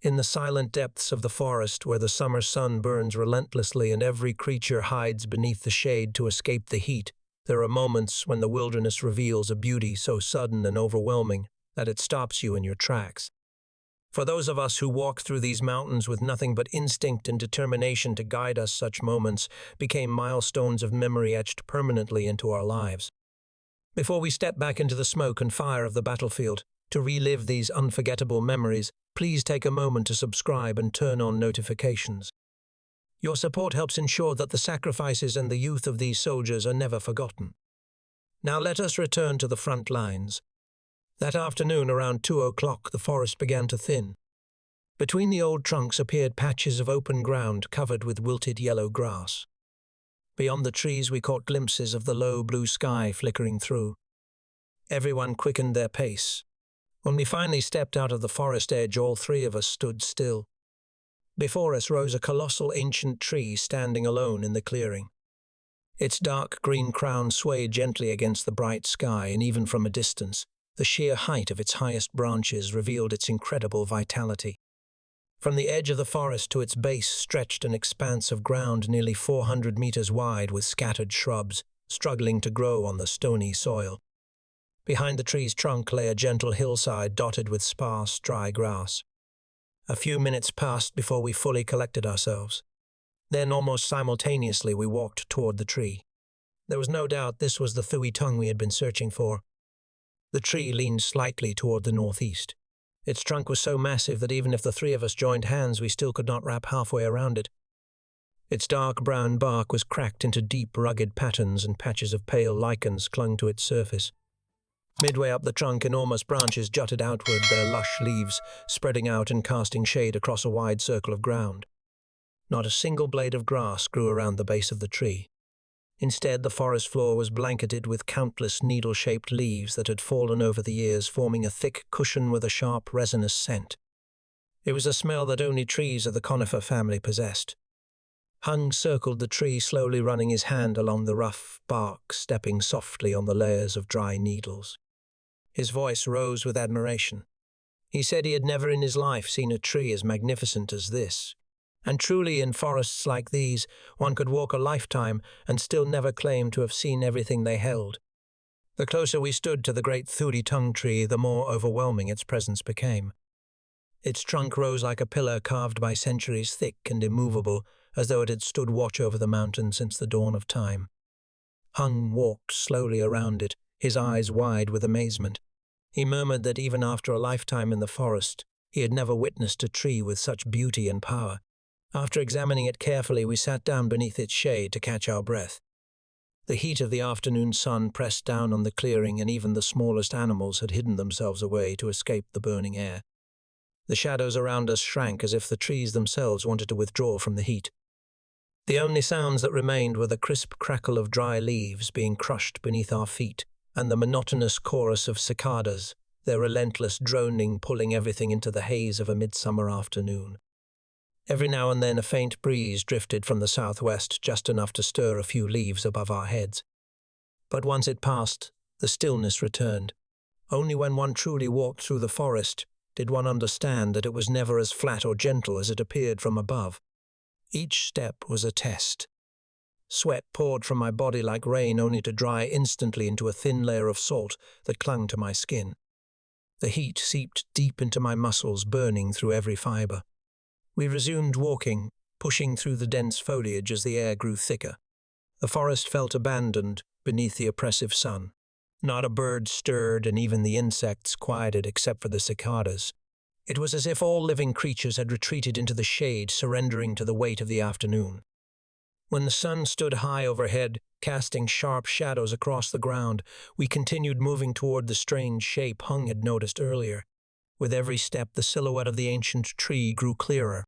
In the silent depths of the forest, where the summer sun burns relentlessly and every creature hides beneath the shade to escape the heat, there are moments when the wilderness reveals a beauty so sudden and overwhelming that it stops you in your tracks. For those of us who walk through these mountains with nothing but instinct and determination to guide us, such moments became milestones of memory etched permanently into our lives. Before we step back into the smoke and fire of the battlefield to relive these unforgettable memories, please take a moment to subscribe and turn on notifications. Your support helps ensure that the sacrifices and the youth of these soldiers are never forgotten. Now let us return to the front lines. That afternoon, around 2 o'clock, the forest began to thin. Between the old trunks appeared patches of open ground covered with wilted yellow grass. Beyond the trees we caught glimpses of the low blue sky flickering through. Everyone quickened their pace. When we finally stepped out of the forest edge, all three of us stood still. Before us rose a colossal ancient tree standing alone in the clearing. Its dark green crown swayed gently against the bright sky, and even from a distance, the sheer height of its highest branches revealed its incredible vitality. From the edge of the forest to its base stretched an expanse of ground nearly 400 meters wide, with scattered shrubs struggling to grow on the stony soil. Behind the tree's trunk lay a gentle hillside dotted with sparse, dry grass. A few minutes passed before we fully collected ourselves. Then, almost simultaneously, we walked toward the tree. There was no doubt this was the Thuy Tung we had been searching for. The tree leaned slightly toward the northeast. Its trunk was so massive that even if the three of us joined hands, we still could not wrap halfway around it. Its dark brown bark was cracked into deep, rugged patterns, and patches of pale lichens clung to its surface. Midway up the trunk, enormous branches jutted outward, their lush leaves spreading out and casting shade across a wide circle of ground. Not a single blade of grass grew around the base of the tree. Instead, the forest floor was blanketed with countless needle-shaped leaves that had fallen over the years, forming a thick cushion with a sharp, resinous scent. It was a smell that only trees of the conifer family possessed. Hung circled the tree, slowly running his hand along the rough bark, stepping softly on the layers of dry needles. His voice rose with admiration. He said he had never in his life seen a tree as magnificent as this. And truly, in forests like these, one could walk a lifetime and still never claim to have seen everything they held. The closer we stood to the great Thuy Tung tree, the more overwhelming its presence became. Its trunk rose like a pillar carved by centuries, thick and immovable, as though it had stood watch over the mountain since the dawn of time. Hung walked slowly around it, his eyes wide with amazement. He murmured that even after a lifetime in the forest, he had never witnessed a tree with such beauty and power. After examining it carefully, we sat down beneath its shade to catch our breath. The heat of the afternoon sun pressed down on the clearing, and even the smallest animals had hidden themselves away to escape the burning air. The shadows around us shrank as if the trees themselves wanted to withdraw from the heat. The only sounds that remained were the crisp crackle of dry leaves being crushed beneath our feet, and the monotonous chorus of cicadas, their relentless droning pulling everything into the haze of a midsummer afternoon. Every now and then a faint breeze drifted from the southwest, just enough to stir a few leaves above our heads. But once it passed, the stillness returned. Only when one truly walked through the forest did one understand that it was never as flat or gentle as it appeared from above. Each step was a test. Sweat poured from my body like rain, only to dry instantly into a thin layer of salt that clung to my skin. The heat seeped deep into my muscles, burning through every fiber. We resumed walking, pushing through the dense foliage as the air grew thicker. The forest felt abandoned beneath the oppressive sun. Not a bird stirred, and even the insects quieted except for the cicadas. It was as if all living creatures had retreated into the shade, surrendering to the weight of the afternoon. When the sun stood high overhead, casting sharp shadows across the ground, we continued moving toward the strange shape Hung had noticed earlier. With every step, the silhouette of the ancient tree grew clearer.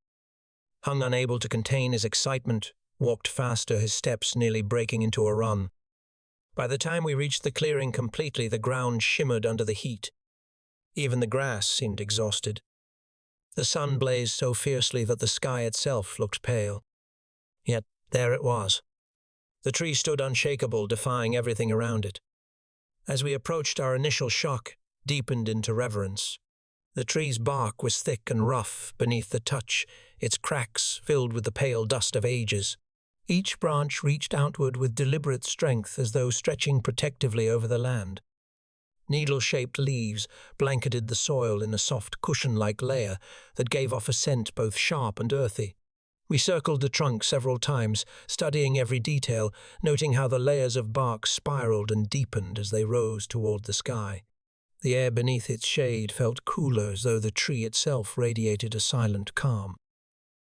Hung, unable to contain his excitement, walked faster, his steps nearly breaking into a run. By the time we reached the clearing completely, the ground shimmered under the heat. Even the grass seemed exhausted. The sun blazed so fiercely that the sky itself looked pale. Yet there it was. The tree stood unshakable, defying everything around it. As we approached, our initial shock deepened into reverence. The tree's bark was thick and rough beneath the touch, its cracks filled with the pale dust of ages. Each branch reached outward with deliberate strength as though stretching protectively over the land. Needle-shaped leaves blanketed the soil in a soft cushion-like layer that gave off a scent both sharp and earthy. We circled the trunk several times, studying every detail, noting how the layers of bark spiraled and deepened as they rose toward the sky. The air beneath its shade felt cooler, as though the tree itself radiated a silent calm.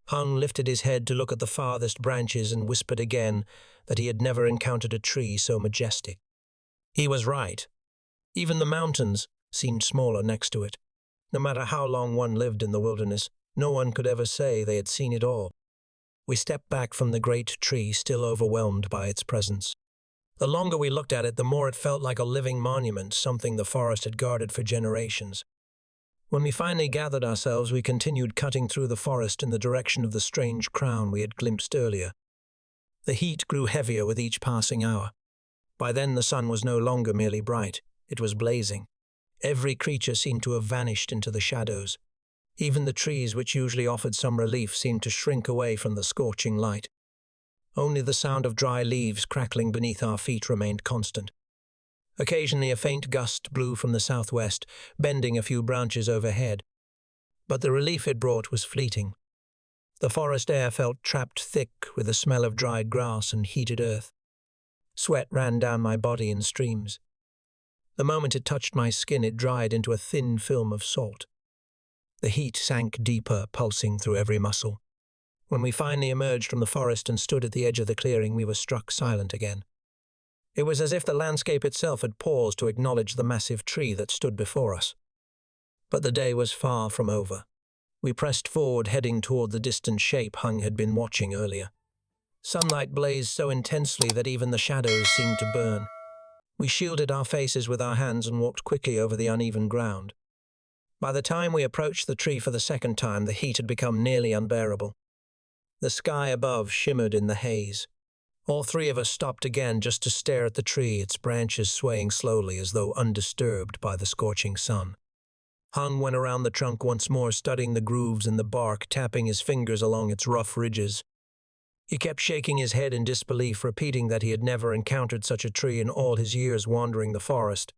Hung lifted his head to look at the farthest branches and whispered again that he had never encountered a tree so majestic. He was right. Even the mountains seemed smaller next to it. No matter how long one lived in the wilderness, no one could ever say they had seen it all. We stepped back from the great tree, still overwhelmed by its presence. The longer we looked at it, the more it felt like a living monument, something the forest had guarded for generations. When we finally gathered ourselves, we continued cutting through the forest in the direction of the strange crown we had glimpsed earlier. The heat grew heavier with each passing hour. By then the sun was no longer merely bright, it was blazing. Every creature seemed to have vanished into the shadows. Even the trees, which usually offered some relief, seemed to shrink away from the scorching light. Only the sound of dry leaves crackling beneath our feet remained constant. Occasionally a faint gust blew from the southwest, bending a few branches overhead. But the relief it brought was fleeting. The forest air felt trapped thick with the smell of dried grass and heated earth. Sweat ran down my body in streams. The moment it touched my skin, it dried into a thin film of salt. The heat sank deeper, pulsing through every muscle. When we finally emerged from the forest and stood at the edge of the clearing, we were struck silent again. It was as if the landscape itself had paused to acknowledge the massive tree that stood before us. But the day was far from over. We pressed forward, heading toward the distant shape Hung had been watching earlier. Sunlight blazed so intensely that even the shadows seemed to burn. We shielded our faces with our hands and walked quickly over the uneven ground. By the time we approached the tree for the second time, the heat had become nearly unbearable. The sky above shimmered in the haze. All three of us stopped again just to stare at the tree, its branches swaying slowly as though undisturbed by the scorching sun. Hung went around the trunk once more, studying the grooves in the bark, tapping his fingers along its rough ridges. He kept shaking his head in disbelief, repeating that he had never encountered such a tree in all his years wandering the forest.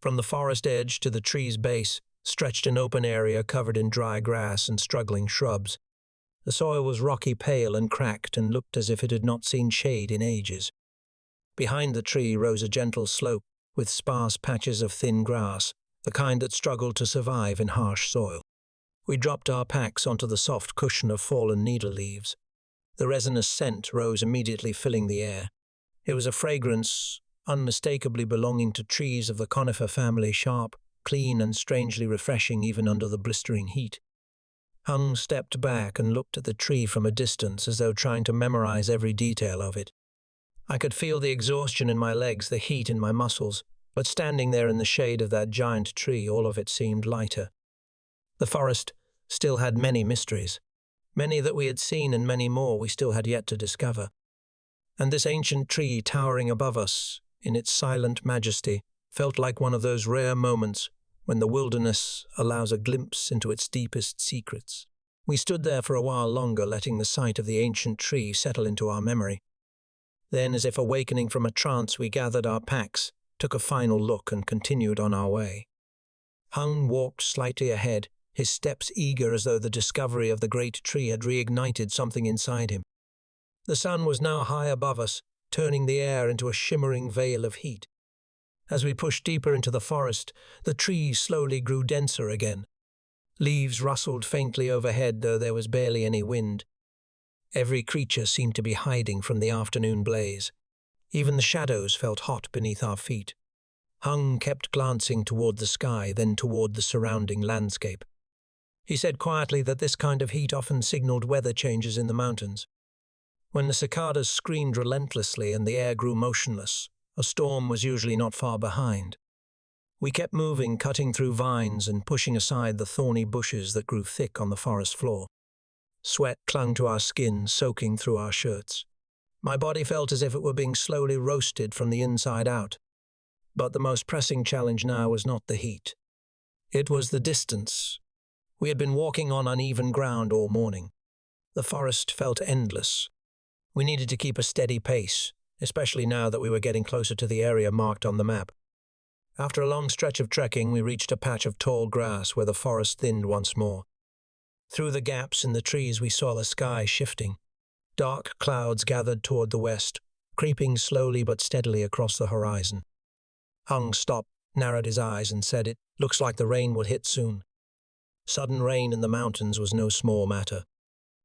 From the forest edge to the tree's base stretched an open area covered in dry grass and struggling shrubs. The soil was rocky, pale and cracked, and looked as if it had not seen shade in ages. Behind the tree rose a gentle slope with sparse patches of thin grass, the kind that struggled to survive in harsh soil. We dropped our packs onto the soft cushion of fallen needle leaves. The resinous scent rose immediately, filling the air. It was a fragrance unmistakably belonging to trees of the conifer family, sharp, clean and strangely refreshing even under the blistering heat. Hung stepped back and looked at the tree from a distance, as though trying to memorize every detail of it. I could feel the exhaustion in my legs, the heat in my muscles, but standing there in the shade of that giant tree, all of it seemed lighter. The forest still had many mysteries, many that we had seen and many more we still had yet to discover. And this ancient tree towering above us, in its silent majesty, felt like one of those rare moments when the wilderness allows a glimpse into its deepest secrets. We stood there for a while longer, letting the sight of the ancient tree settle into our memory. Then, as if awakening from a trance, we gathered our packs, took a final look, and continued on our way. Hung walked slightly ahead, his steps eager, as though the discovery of the great tree had reignited something inside him. The sun was now high above us, turning the air into a shimmering veil of heat. As we pushed deeper into the forest, the trees slowly grew denser again. Leaves rustled faintly overhead, though there was barely any wind. Every creature seemed to be hiding from the afternoon blaze. Even the shadows felt hot beneath our feet. Hung kept glancing toward the sky, then toward the surrounding landscape. He said quietly that this kind of heat often signaled weather changes in the mountains. When the cicadas screamed relentlessly and the air grew motionless, a storm was usually not far behind. We kept moving, cutting through vines and pushing aside the thorny bushes that grew thick on the forest floor. Sweat clung to our skin, soaking through our shirts. My body felt as if it were being slowly roasted from the inside out. But the most pressing challenge now was not the heat. It was the distance. We had been walking on uneven ground all morning. The forest felt endless. We needed to keep a steady pace, especially now that we were getting closer to the area marked on the map. After a long stretch of trekking, we reached a patch of tall grass where the forest thinned once more. Through the gaps in the trees, we saw the sky shifting. Dark clouds gathered toward the west, creeping slowly but steadily across the horizon. Hung stopped, narrowed his eyes, and said, "It looks like the rain will hit soon." Sudden rain in the mountains was no small matter.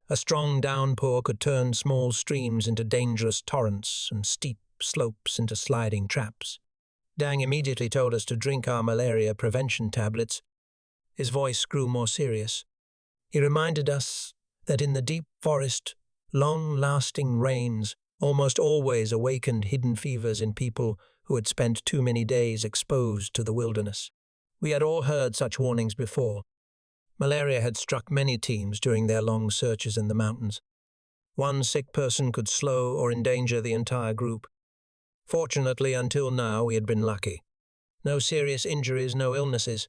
A strong downpour could turn small streams into dangerous torrents and steep slopes into sliding traps. Dang immediately told us to drink our malaria prevention tablets. His voice grew more serious. He reminded us that in the deep forest, long-lasting rains almost always awakened hidden fevers in people who had spent too many days exposed to the wilderness. We had all heard such warnings before. Malaria had struck many teams during their long searches in the mountains. One sick person could slow or endanger the entire group. Fortunately, until now, we had been lucky. No serious injuries, no illnesses.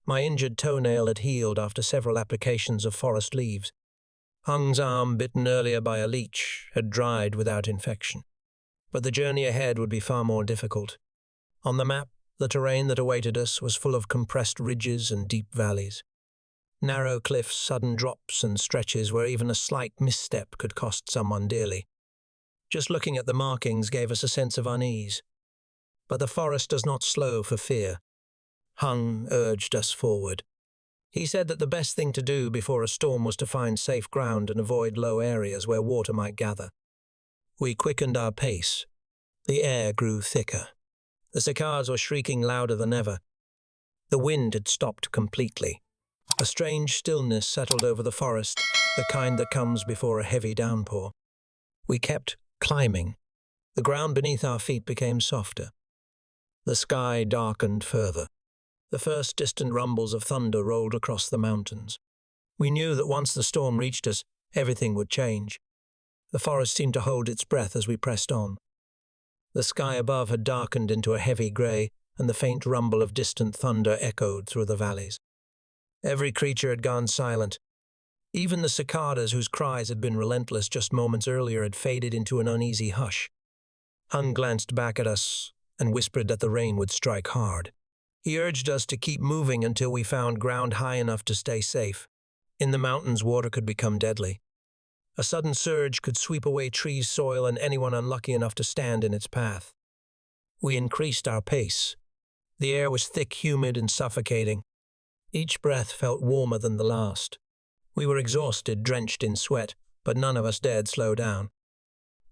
My injured toenail had healed after several applications of forest leaves. Hung's arm, bitten earlier by a leech, had dried without infection. But the journey ahead would be far more difficult. On the map, the terrain that awaited us was full of compressed ridges and deep valleys. Narrow cliffs, sudden drops, and stretches where even a slight misstep could cost someone dearly. Just looking at the markings gave us a sense of unease. But the forest does not slow for fear. Hung urged us forward. He said that the best thing to do before a storm was to find safe ground and avoid low areas where water might gather. We quickened our pace. The air grew thicker. The cicadas were shrieking louder than ever. The wind had stopped completely. A strange stillness settled over the forest, the kind that comes before a heavy downpour. We kept climbing. The ground beneath our feet became softer. The sky darkened further. The first distant rumbles of thunder rolled across the mountains. We knew that once the storm reached us, everything would change. The forest seemed to hold its breath as we pressed on. The sky above had darkened into a heavy grey, and the faint rumble of distant thunder echoed through the valleys. Every creature had gone silent. Even the cicadas, whose cries had been relentless just moments earlier, had faded into an uneasy hush. Hung glanced back at us and whispered that the rain would strike hard. He urged us to keep moving until we found ground high enough to stay safe. In the mountains, water could become deadly. A sudden surge could sweep away trees, soil, and anyone unlucky enough to stand in its path. We increased our pace. The air was thick, humid, and suffocating. Each breath felt warmer than the last. We were exhausted, drenched in sweat, but none of us dared slow down.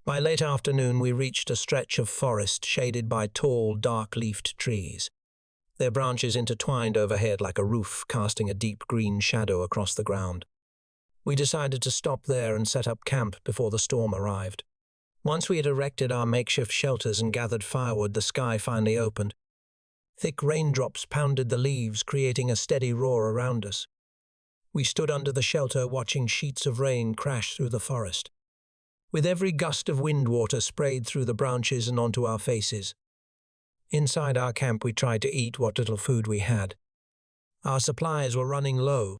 By late afternoon, we reached a stretch of forest shaded by tall, dark-leafed trees. Their branches intertwined overhead like a roof, casting a deep green shadow across the ground. We decided to stop there and set up camp before the storm arrived. Once we had erected our makeshift shelters and gathered firewood, the sky finally opened. Thick raindrops pounded the leaves, creating a steady roar around us. We stood under the shelter, watching sheets of rain crash through the forest. With every gust of wind, water sprayed through the branches and onto our faces. Inside our camp, we tried to eat what little food we had. Our supplies were running low.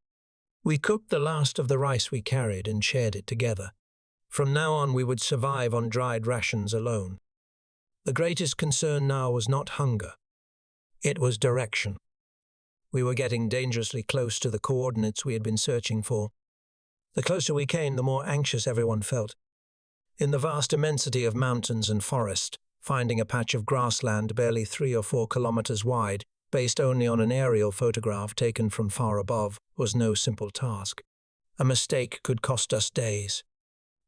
We cooked the last of the rice we carried and shared it together. From now on, we would survive on dried rations alone. The greatest concern now was not hunger. It was direction. We were getting dangerously close to the coordinates we had been searching for. The closer we came, the more anxious everyone felt. In the vast immensity of mountains and forest, finding a patch of grassland barely 3 or 4 kilometers wide, based only on an aerial photograph taken from far above, was no simple task. A mistake could cost us days.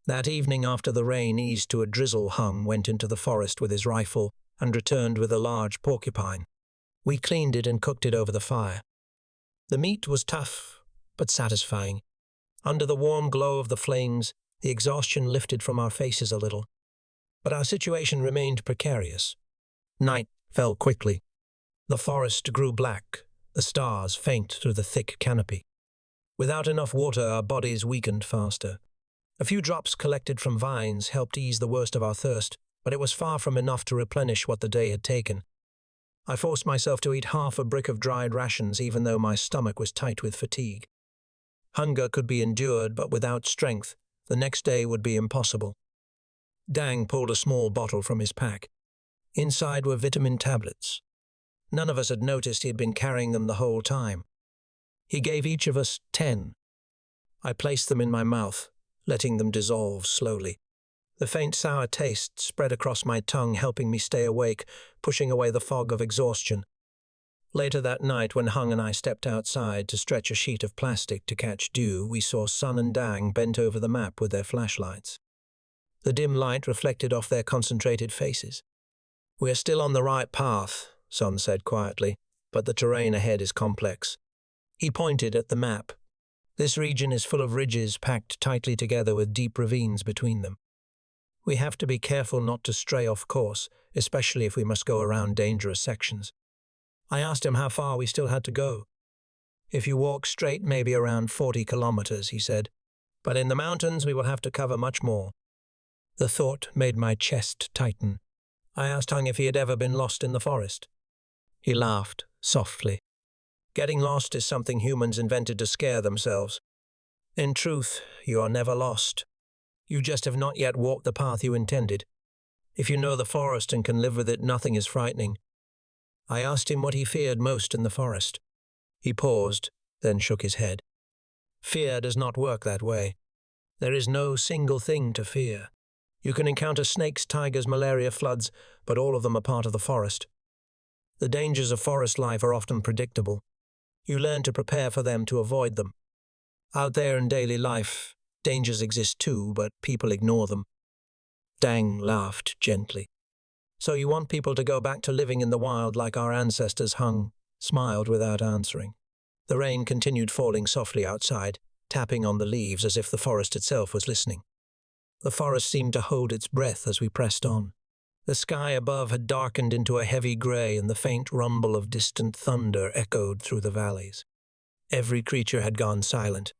That evening, after the rain eased to a drizzle, Hung went into the forest with his rifle and returned with a large porcupine. We cleaned it and cooked it over the fire. The meat was tough, but satisfying. Under the warm glow of the flames, the exhaustion lifted from our faces a little. But our situation remained precarious. Night fell quickly. The forest grew black, the stars faint through the thick canopy. Without enough water, our bodies weakened faster. A few drops collected from vines helped ease the worst of our thirst, but it was far from enough to replenish what the day had taken. I forced myself to eat half a brick of dried rations even though my stomach was tight with fatigue. Hunger could be endured, but without strength, the next day would be impossible. Dang pulled a small bottle from his pack. Inside were vitamin tablets. None of us had noticed he had been carrying them the whole time. He gave each of us 10. I placed them in my mouth, letting them dissolve slowly. The faint sour taste spread across my tongue, helping me stay awake, pushing away the fog of exhaustion. Later that night, when Hung and I stepped outside to stretch a sheet of plastic to catch dew, we saw Sun and Dang bent over the map with their flashlights. The dim light reflected off their concentrated faces. "We are still on the right path," Sun said quietly, "but the terrain ahead is complex." He pointed at the map. "This region is full of ridges packed tightly together with deep ravines between them. We have to be careful not to stray off course, especially if we must go around dangerous sections." I asked him how far we still had to go. "If you walk straight, maybe around 40 kilometers, he said. "But in the mountains, we will have to cover much more." The thought made my chest tighten. I asked Hung if he had ever been lost in the forest. He laughed softly. "Getting lost is something humans invented to scare themselves. In truth, you are never lost. You just have not yet walked the path you intended. If you know the forest and can live with it, nothing is frightening." I asked him what he feared most in the forest. He paused, then shook his head. "Fear does not work that way. There is no single thing to fear. You can encounter snakes, tigers, malaria, floods, but all of them are part of the forest. The dangers of forest life are often predictable. You learn to prepare for them to avoid them. Out there in daily life, dangers exist too, but people ignore them." Dang laughed gently. "So you want people to go back to living in the wild like our ancestors?" Hung smiled without answering. The rain continued falling softly outside, tapping on the leaves as if the forest itself was listening. The forest seemed to hold its breath as we pressed on. The sky above had darkened into a heavy grey, and the faint rumble of distant thunder echoed through the valleys. Every creature had gone silent.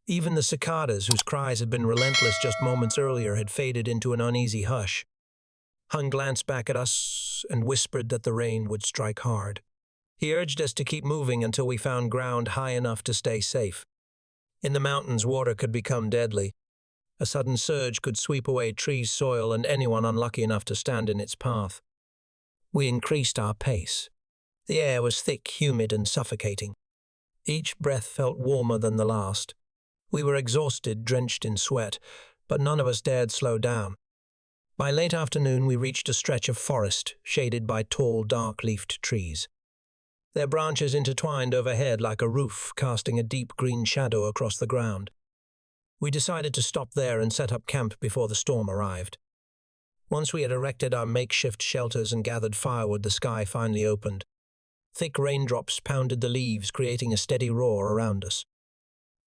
Even the cicadas, whose cries had been relentless just moments earlier, had faded into an uneasy hush. Hung glanced back at us and whispered that the rain would strike hard. He urged us to keep moving until we found ground high enough to stay safe. In the mountains, water could become deadly. A sudden surge could sweep away trees, soil, and anyone unlucky enough to stand in its path. We increased our pace. The air was thick, humid, and suffocating. Each breath felt warmer than the last. We were exhausted, drenched in sweat, but none of us dared slow down. By late afternoon, we reached a stretch of forest, shaded by tall, dark-leafed trees. Their branches intertwined overhead like a roof, casting a deep green shadow across the ground. We decided to stop there and set up camp before the storm arrived. Once we had erected our makeshift shelters and gathered firewood, the sky finally opened. Thick raindrops pounded the leaves, creating a steady roar around us.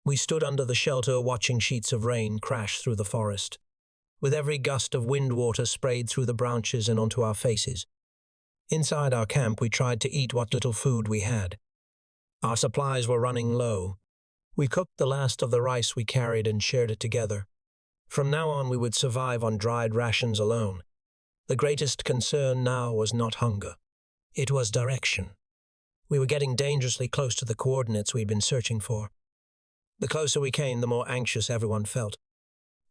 We stood under the shelter, watching sheets of rain crash through the forest. With every gust of wind, water sprayed through the branches and onto our faces. Inside our camp, we tried to eat what little food we had. Our supplies were running low. We cooked the last of the rice we carried and shared it together. From now on, we would survive on dried rations alone. The greatest concern now was not hunger. It was direction. We were getting dangerously close to the coordinates we'd been searching for. The closer we came, the more anxious everyone felt.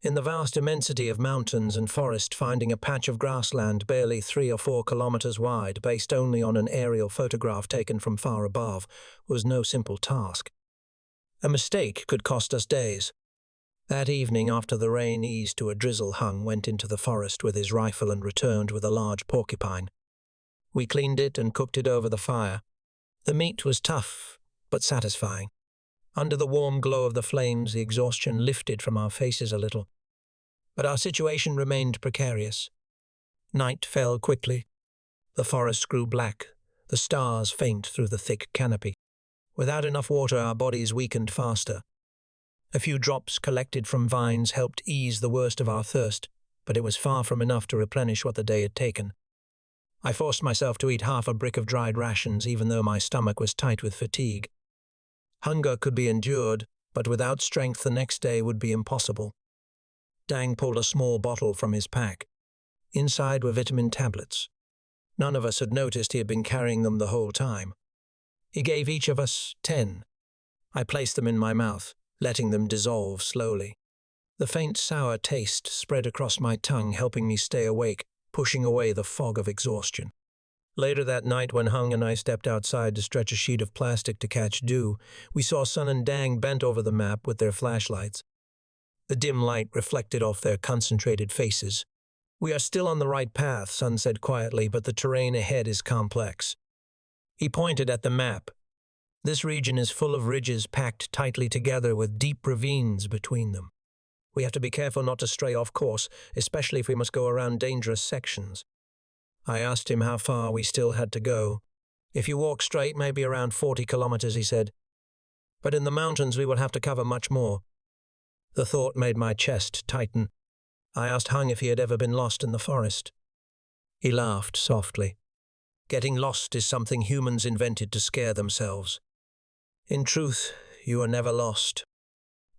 In the vast immensity of mountains and forest, finding a patch of grassland barely 3 or 4 kilometers wide, based only on an aerial photograph taken from far above, was no simple task. A mistake could cost us days. That evening, after the rain eased to a drizzle, Hung went into the forest with his rifle and returned with a large porcupine. We cleaned it and cooked it over the fire. The meat was tough, but satisfying. Under the warm glow of the flames, the exhaustion lifted from our faces a little. But our situation remained precarious. Night fell quickly. The forest grew black, the stars faint through the thick canopy. Without enough water, our bodies weakened faster. A few drops collected from vines helped ease the worst of our thirst, but it was far from enough to replenish what the day had taken. I forced myself to eat half a brick of dried rations, even though my stomach was tight with fatigue. Hunger could be endured, but without strength the next day would be impossible. Dang pulled a small bottle from his pack. Inside were vitamin tablets. None of us had noticed he had been carrying them the whole time. He gave each of us 10. I placed them in my mouth, letting them dissolve slowly. The faint sour taste spread across my tongue, helping me stay awake, pushing away the fog of exhaustion. Later that night, when Hung and I stepped outside to stretch a sheet of plastic to catch dew, we saw Sun and Dang bent over the map with their flashlights. The dim light reflected off their concentrated faces. "We are still on the right path," Sun said quietly, "but the terrain ahead is complex." He pointed at the map. "This region is full of ridges packed tightly together with deep ravines between them. We have to be careful not to stray off course, especially if we must go around dangerous sections." I asked him how far we still had to go. "If you walk straight, maybe around 40 kilometers, he said. "But in the mountains we will have to cover much more." The thought made my chest tighten. I asked Hung if he had ever been lost in the forest. He laughed softly. "Getting lost is something humans invented to scare themselves. In truth, you are never lost.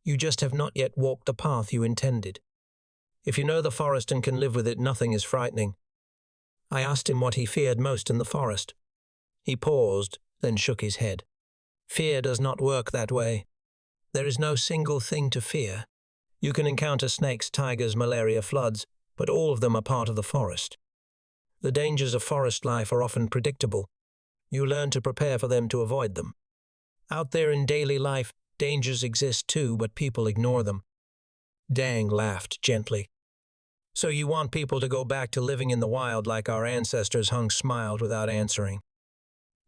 You just have not yet walked the path you intended. If you know the forest and can live with it, nothing is frightening." I asked him what he feared most in the forest. He paused, then shook his head. "Fear does not work that way. There is no single thing to fear. You can encounter snakes, tigers, malaria, floods, but all of them are part of the forest. The dangers of forest life are often predictable. You learn to prepare for them to avoid them. Out there in daily life, dangers exist too, but people ignore them." Dang laughed gently. "So you want people to go back to living in the wild like our ancestors?" Hung smiled without answering.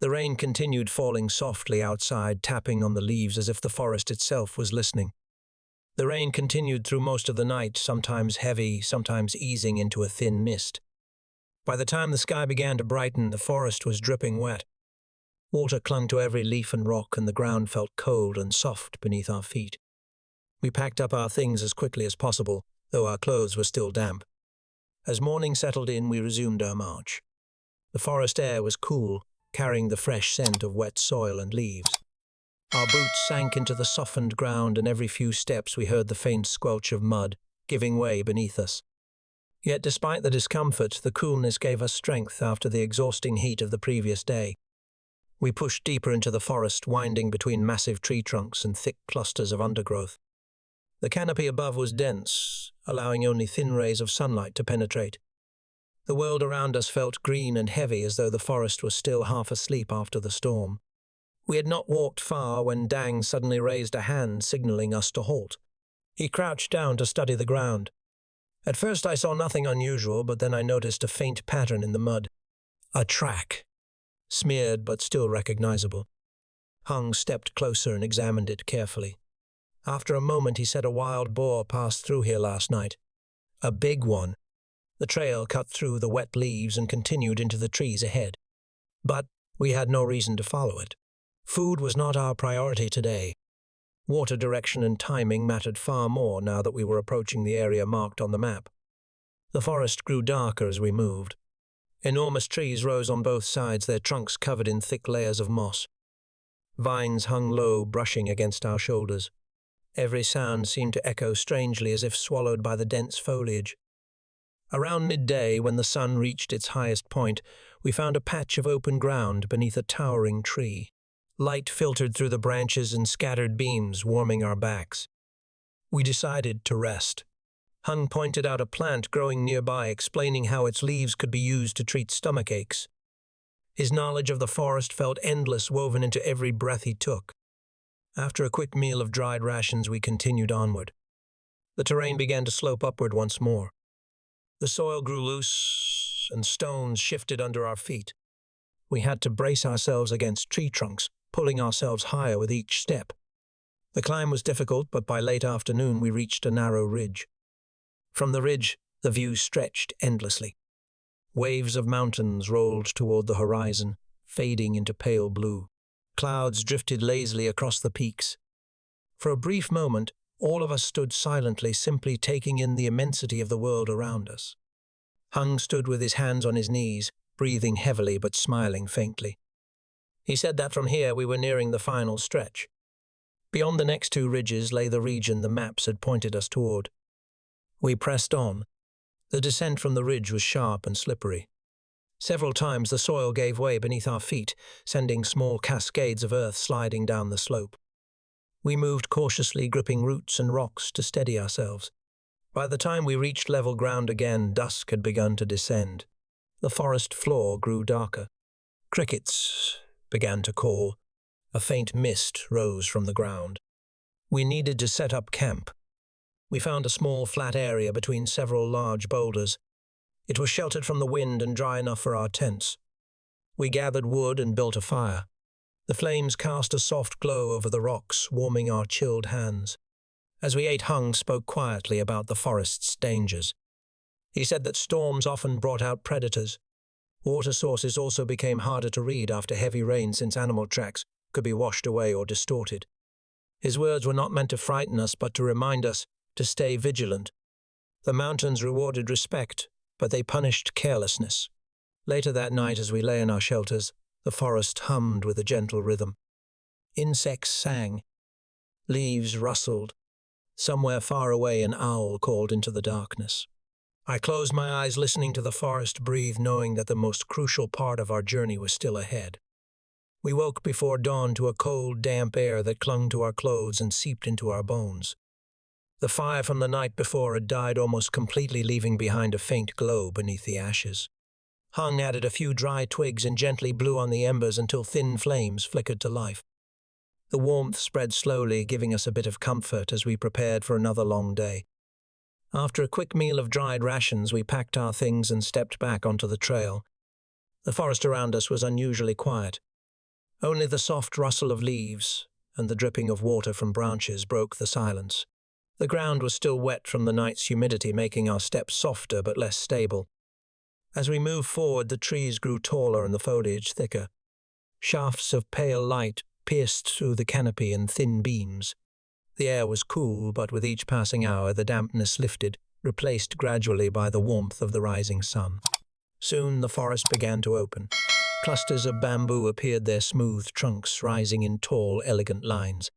The rain continued falling softly outside, tapping on the leaves as if the forest itself was listening. The rain continued through most of the night, sometimes heavy, sometimes easing into a thin mist. By the time the sky began to brighten, the forest was dripping wet. Water clung to every leaf and rock, and the ground felt cold and soft beneath our feet. We packed up our things as quickly as possible, though our clothes were still damp. As morning settled in, we resumed our march. The forest air was cool, carrying the fresh scent of wet soil and leaves. Our boots sank into the softened ground, and every few steps we heard the faint squelch of mud giving way beneath us. Yet despite the discomfort, the coolness gave us strength after the exhausting heat of the previous day. We pushed deeper into the forest, winding between massive tree trunks and thick clusters of undergrowth. The canopy above was dense, allowing only thin rays of sunlight to penetrate. The world around us felt green and heavy, as though the forest was still half asleep after the storm. We had not walked far when Dang suddenly raised a hand, signaling us to halt. He crouched down to study the ground. At first I saw nothing unusual, but then I noticed a faint pattern in the mud. A track. Smeared but still recognizable. Hung stepped closer and examined it carefully. After a moment he said, "A wild boar passed through here last night. A big one." The trail cut through the wet leaves and continued into the trees ahead. But we had no reason to follow it. Food was not our priority today. Water direction and timing mattered far more now that we were approaching the area marked on the map. The forest grew darker as we moved. Enormous trees rose on both sides, their trunks covered in thick layers of moss. Vines hung low, brushing against our shoulders. Every sound seemed to echo strangely, as if swallowed by the dense foliage. Around midday, when the sun reached its highest point, we found a patch of open ground beneath a towering tree. Light filtered through the branches and scattered beams, warming our backs. We decided to rest. Hung pointed out a plant growing nearby, explaining how its leaves could be used to treat stomach aches. His knowledge of the forest felt endless, woven into every breath he took. After a quick meal of dried rations, we continued onward. The terrain began to slope upward once more. The soil grew loose, and stones shifted under our feet. We had to brace ourselves against tree trunks, pulling ourselves higher with each step. The climb was difficult, but by late afternoon we reached a narrow ridge. From the ridge, the view stretched endlessly. Waves of mountains rolled toward the horizon, fading into pale blue. Clouds drifted lazily across the peaks. For a brief moment, all of us stood silently, simply taking in the immensity of the world around us. Hung stood with his hands on his knees, breathing heavily but smiling faintly. He said that from here we were nearing the final stretch. Beyond the next two ridges lay the region the maps had pointed us toward. We pressed on. The descent from the ridge was sharp and slippery. Several times the soil gave way beneath our feet, sending small cascades of earth sliding down the slope. We moved cautiously, gripping roots and rocks to steady ourselves. By the time we reached level ground again, dusk had begun to descend. The forest floor grew darker. Crickets began to call. A faint mist rose from the ground. We needed to set up camp. We found a small flat area between several large boulders. It was sheltered from the wind and dry enough for our tents. We gathered wood and built a fire. The flames cast a soft glow over the rocks, warming our chilled hands. As we ate, Hung spoke quietly about the forest's dangers. He said that storms often brought out predators. Water sources also became harder to read after heavy rain, since animal tracks could be washed away or distorted. His words were not meant to frighten us, but to remind us to stay vigilant. The mountains rewarded respect, but they punished carelessness. Later that night, as we lay in our shelters, the forest hummed with a gentle rhythm. Insects sang. Leaves rustled. Somewhere far away, an owl called into the darkness. I closed my eyes, listening to the forest breathe, knowing that the most crucial part of our journey was still ahead. We woke before dawn to a cold, damp air that clung to our clothes and seeped into our bones. The fire from the night before had died almost completely, leaving behind a faint glow beneath the ashes. Hung added a few dry twigs and gently blew on the embers until thin flames flickered to life. The warmth spread slowly, giving us a bit of comfort as we prepared for another long day. After a quick meal of dried rations, we packed our things and stepped back onto the trail. The forest around us was unusually quiet. Only the soft rustle of leaves and the dripping of water from branches broke the silence. The ground was still wet from the night's humidity, making our steps softer but less stable. As we moved forward, the trees grew taller and the foliage thicker. Shafts of pale light pierced through the canopy in thin beams. The air was cool, but with each passing hour the dampness lifted, replaced gradually by the warmth of the rising sun. Soon the forest began to open. Clusters of bamboo appeared, their smooth trunks rising in tall, elegant lines.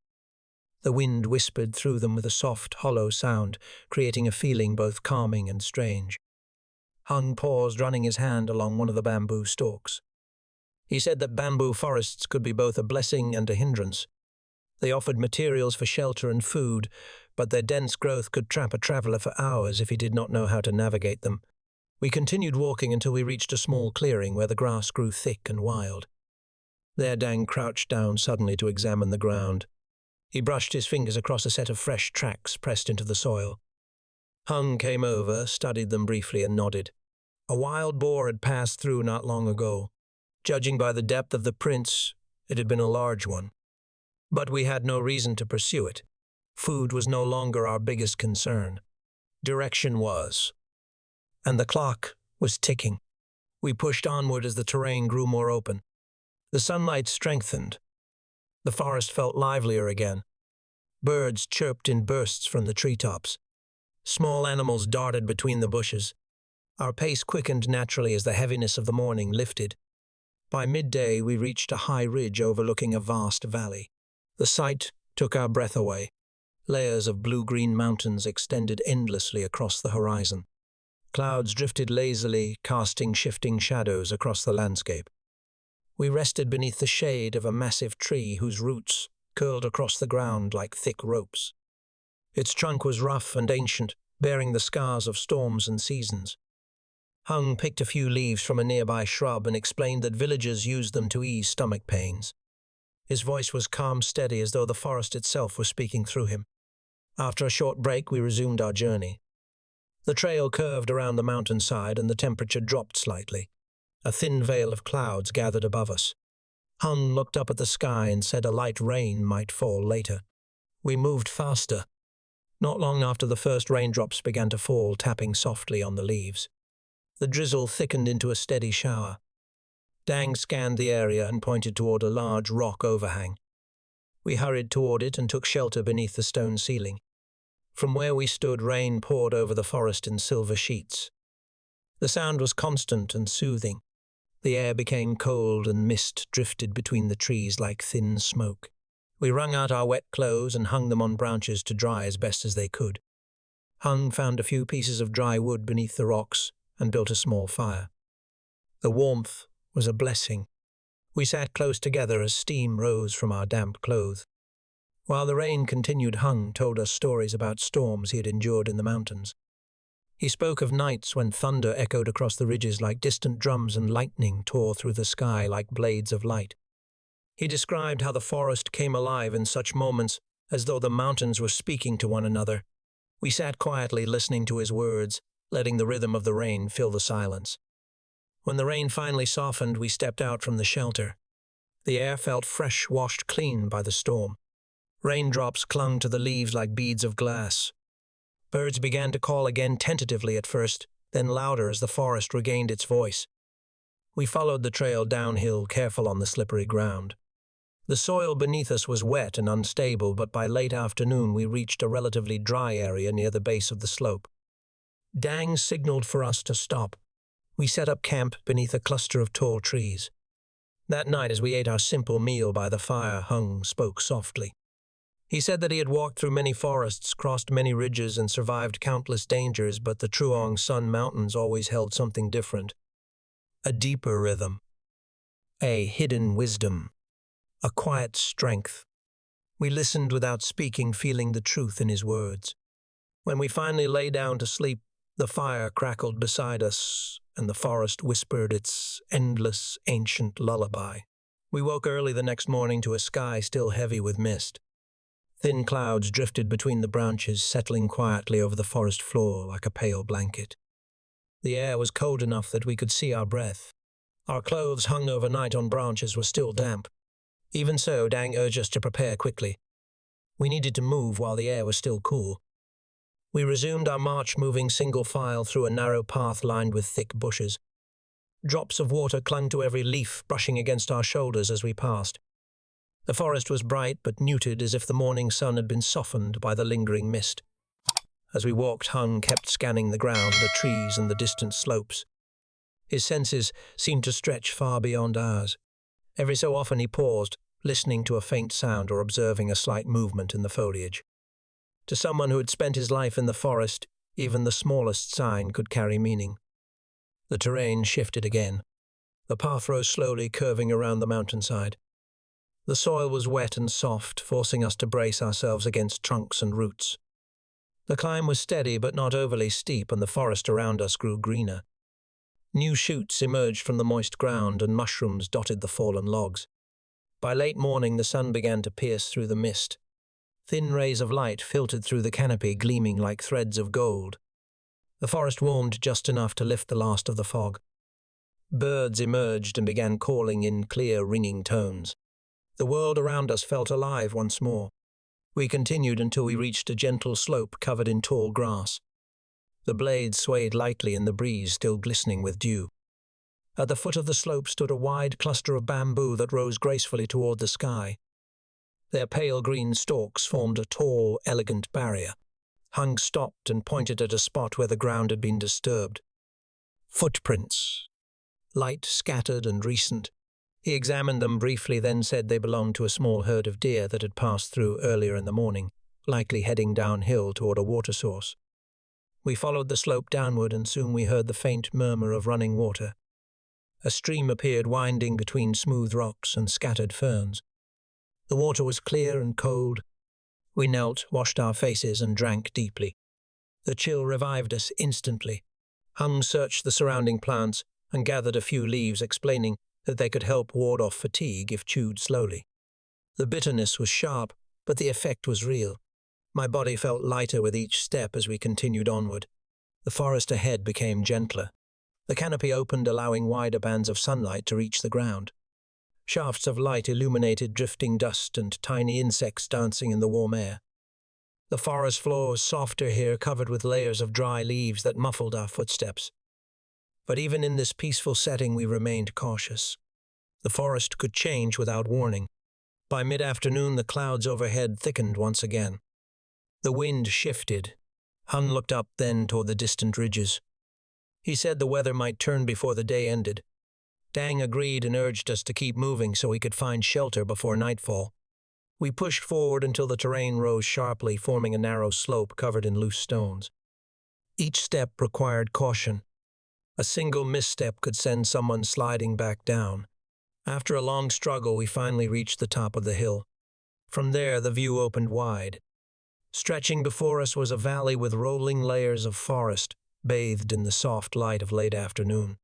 The wind whispered through them with a soft, hollow sound, creating a feeling both calming and strange. Hung paused, running his hand along one of the bamboo stalks. He said that bamboo forests could be both a blessing and a hindrance. They offered materials for shelter and food, but their dense growth could trap a traveler for hours if he did not know how to navigate them. We continued walking until we reached a small clearing where the grass grew thick and wild. There Dang crouched down suddenly to examine the ground. He brushed his fingers across a set of fresh tracks pressed into the soil. Hung came over, studied them briefly, and nodded. A wild boar had passed through not long ago. Judging by the depth of the prints, it had been a large one. But we had no reason to pursue it. Food was no longer our biggest concern. Direction was. And the clock was ticking. We pushed onward as the terrain grew more open. The sunlight strengthened. The forest felt livelier again. Birds chirped in bursts from the treetops. Small animals darted between the bushes. Our pace quickened naturally as the heaviness of the morning lifted. By midday, we reached a high ridge overlooking a vast valley. The sight took our breath away. Layers of blue-green mountains extended endlessly across the horizon. Clouds drifted lazily, casting shifting shadows across the landscape. We rested beneath the shade of a massive tree whose roots curled across the ground like thick ropes. Its trunk was rough and ancient, bearing the scars of storms and seasons. Hung picked a few leaves from a nearby shrub and explained that villagers used them to ease stomach pains. His voice was calm, steady, as though the forest itself was speaking through him. After a short break, we resumed our journey. The trail curved around the mountainside and the temperature dropped slightly. A thin veil of clouds gathered above us. Hung looked up at the sky and said a light rain might fall later. We moved faster. Not long after, the first raindrops began to fall, tapping softly on the leaves. The drizzle thickened into a steady shower. Dang scanned the area and pointed toward a large rock overhang. We hurried toward it and took shelter beneath the stone ceiling. From where we stood, rain poured over the forest in silver sheets. The sound was constant and soothing. The air became cold and mist drifted between the trees like thin smoke. We wrung out our wet clothes and hung them on branches to dry as best as they could. Hung found a few pieces of dry wood beneath the rocks and built a small fire. The warmth was a blessing. We sat close together as steam rose from our damp clothes. While the rain continued, Hung told us stories about storms he had endured in the mountains. He spoke of nights when thunder echoed across the ridges like distant drums and lightning tore through the sky like blades of light. He described how the forest came alive in such moments, as though the mountains were speaking to one another. We sat quietly listening to his words, letting the rhythm of the rain fill the silence. When the rain finally softened, we stepped out from the shelter. The air felt fresh, washed clean by the storm. Raindrops clung to the leaves like beads of glass. Birds began to call again, tentatively at first, then louder as the forest regained its voice. We followed the trail downhill, careful on the slippery ground. The soil beneath us was wet and unstable, but by late afternoon we reached a relatively dry area near the base of the slope. Dang signaled for us to stop. We set up camp beneath a cluster of tall trees. That night, as we ate our simple meal by the fire, Hung spoke softly. He said that he had walked through many forests, crossed many ridges, and survived countless dangers, but the Truong Sun Mountains always held something different. A deeper rhythm. A hidden wisdom. A quiet strength. We listened without speaking, feeling the truth in his words. When we finally lay down to sleep, the fire crackled beside us, and the forest whispered its endless, ancient lullaby. We woke early the next morning to a sky still heavy with mist. Thin clouds drifted between the branches, settling quietly over the forest floor like a pale blanket. The air was cold enough that we could see our breath. Our clothes hung overnight on branches were still damp. Even so, Dang urged us to prepare quickly. We needed to move while the air was still cool. We resumed our march, moving single file through a narrow path lined with thick bushes. Drops of water clung to every leaf, brushing against our shoulders as we passed. The forest was bright but muted, as if the morning sun had been softened by the lingering mist. As we walked, Hung kept scanning the ground, the trees and the distant slopes. His senses seemed to stretch far beyond ours. Every so often he paused, listening to a faint sound or observing a slight movement in the foliage. To someone who had spent his life in the forest, even the smallest sign could carry meaning. The terrain shifted again. The path rose slowly, curving around the mountainside. The soil was wet and soft, forcing us to brace ourselves against trunks and roots. The climb was steady but not overly steep, and the forest around us grew greener. New shoots emerged from the moist ground, and mushrooms dotted the fallen logs. By late morning, the sun began to pierce through the mist. Thin rays of light filtered through the canopy, gleaming like threads of gold. The forest warmed just enough to lift the last of the fog. Birds emerged and began calling in clear, ringing tones. The world around us felt alive once more. We continued until we reached a gentle slope covered in tall grass. The blades swayed lightly in the breeze, still glistening with dew. At the foot of the slope stood a wide cluster of bamboo that rose gracefully toward the sky. Their pale green stalks formed a tall, elegant barrier. Hung stopped and pointed at a spot where the ground had been disturbed. Footprints. Light, scattered and recent. He examined them briefly, then said they belonged to a small herd of deer that had passed through earlier in the morning, likely heading downhill toward a water source. We followed the slope downward, and soon we heard the faint murmur of running water. A stream appeared winding between smooth rocks and scattered ferns. The water was clear and cold. We knelt, washed our faces, and drank deeply. The chill revived us instantly. Hung searched the surrounding plants and gathered a few leaves, explaining that they could help ward off fatigue if chewed slowly. The bitterness was sharp, but the effect was real. My body felt lighter with each step as we continued onward. The forest ahead became gentler. The canopy opened, allowing wider bands of sunlight to reach the ground. Shafts of light illuminated drifting dust and tiny insects dancing in the warm air. The forest floor was softer here, covered with layers of dry leaves that muffled our footsteps. But even in this peaceful setting, we remained cautious. The forest could change without warning. By mid-afternoon, the clouds overhead thickened once again. The wind shifted. Hung looked up then toward the distant ridges. He said the weather might turn before the day ended. Dang agreed and urged us to keep moving so we could find shelter before nightfall. We pushed forward until the terrain rose sharply, forming a narrow slope covered in loose stones. Each step required caution. A single misstep could send someone sliding back down. After a long struggle, we finally reached the top of the hill. From there, the view opened wide. Stretching before us was a valley with rolling layers of forest, bathed in the soft light of late afternoon.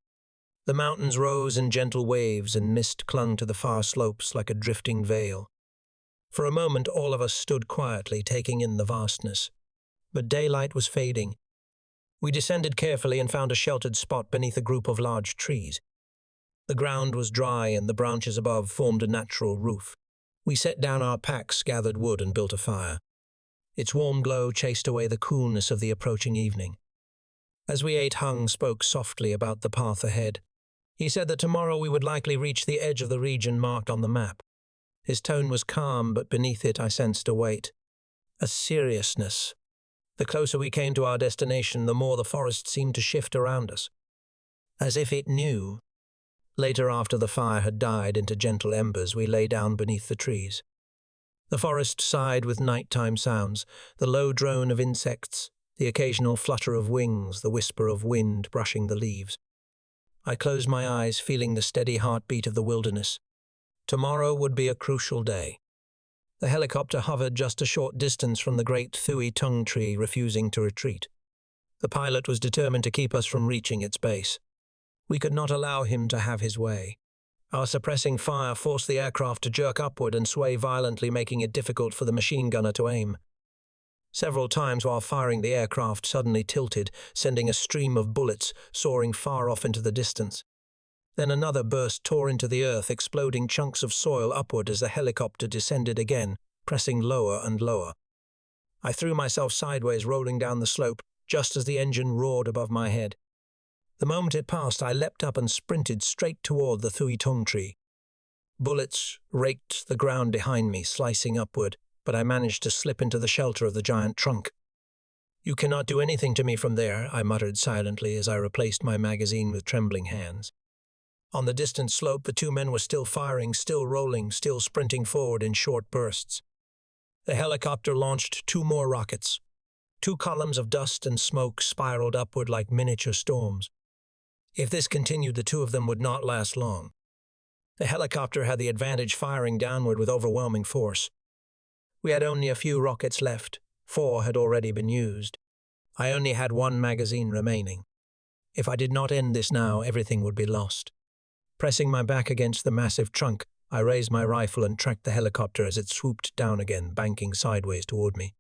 The mountains rose in gentle waves, and mist clung to the far slopes like a drifting veil. For a moment, all of us stood quietly, taking in the vastness. But daylight was fading. We descended carefully and found a sheltered spot beneath a group of large trees. The ground was dry, and the branches above formed a natural roof. We set down our packs, gathered wood, and built a fire. Its warm glow chased away the coolness of the approaching evening. As we ate, Hung spoke softly about the path ahead. He said that tomorrow we would likely reach the edge of the region marked on the map. His tone was calm, but beneath it I sensed a weight, a seriousness. The closer we came to our destination, the more the forest seemed to shift around us, as if it knew. Later, after the fire had died into gentle embers, we lay down beneath the trees. The forest sighed with nighttime sounds, the low drone of insects, the occasional flutter of wings, the whisper of wind brushing the leaves. I closed my eyes, feeling the steady heartbeat of the wilderness. Tomorrow would be a crucial day. The helicopter hovered just a short distance from the great Thuy Tung tree, refusing to retreat. The pilot was determined to keep us from reaching its base. We could not allow him to have his way. Our suppressing fire forced the aircraft to jerk upward and sway violently, making it difficult for the machine gunner to aim. Several times while firing, the aircraft suddenly tilted, sending a stream of bullets soaring far off into the distance. Then another burst tore into the earth, exploding chunks of soil upward as the helicopter descended again, pressing lower and lower. I threw myself sideways, rolling down the slope, just as the engine roared above my head. The moment it passed, I leapt up and sprinted straight toward the Thuy Tung tree. Bullets raked the ground behind me, slicing upward, but I managed to slip into the shelter of the giant trunk. "You cannot do anything to me from there," I muttered silently as I replaced my magazine with trembling hands. On the distant slope, the two men were still firing, still rolling, still sprinting forward in short bursts. The helicopter launched 2 more rockets. 2 columns of dust and smoke spiraled upward like miniature storms. If this continued, the 2 of them would not last long. The helicopter had the advantage, firing downward with overwhelming force. We had only a few rockets left. 4 had already been used. I only had 1 magazine remaining. If I did not end this now, everything would be lost. Pressing my back against the massive trunk, I raised my rifle and tracked the helicopter as it swooped down again, banking sideways toward me.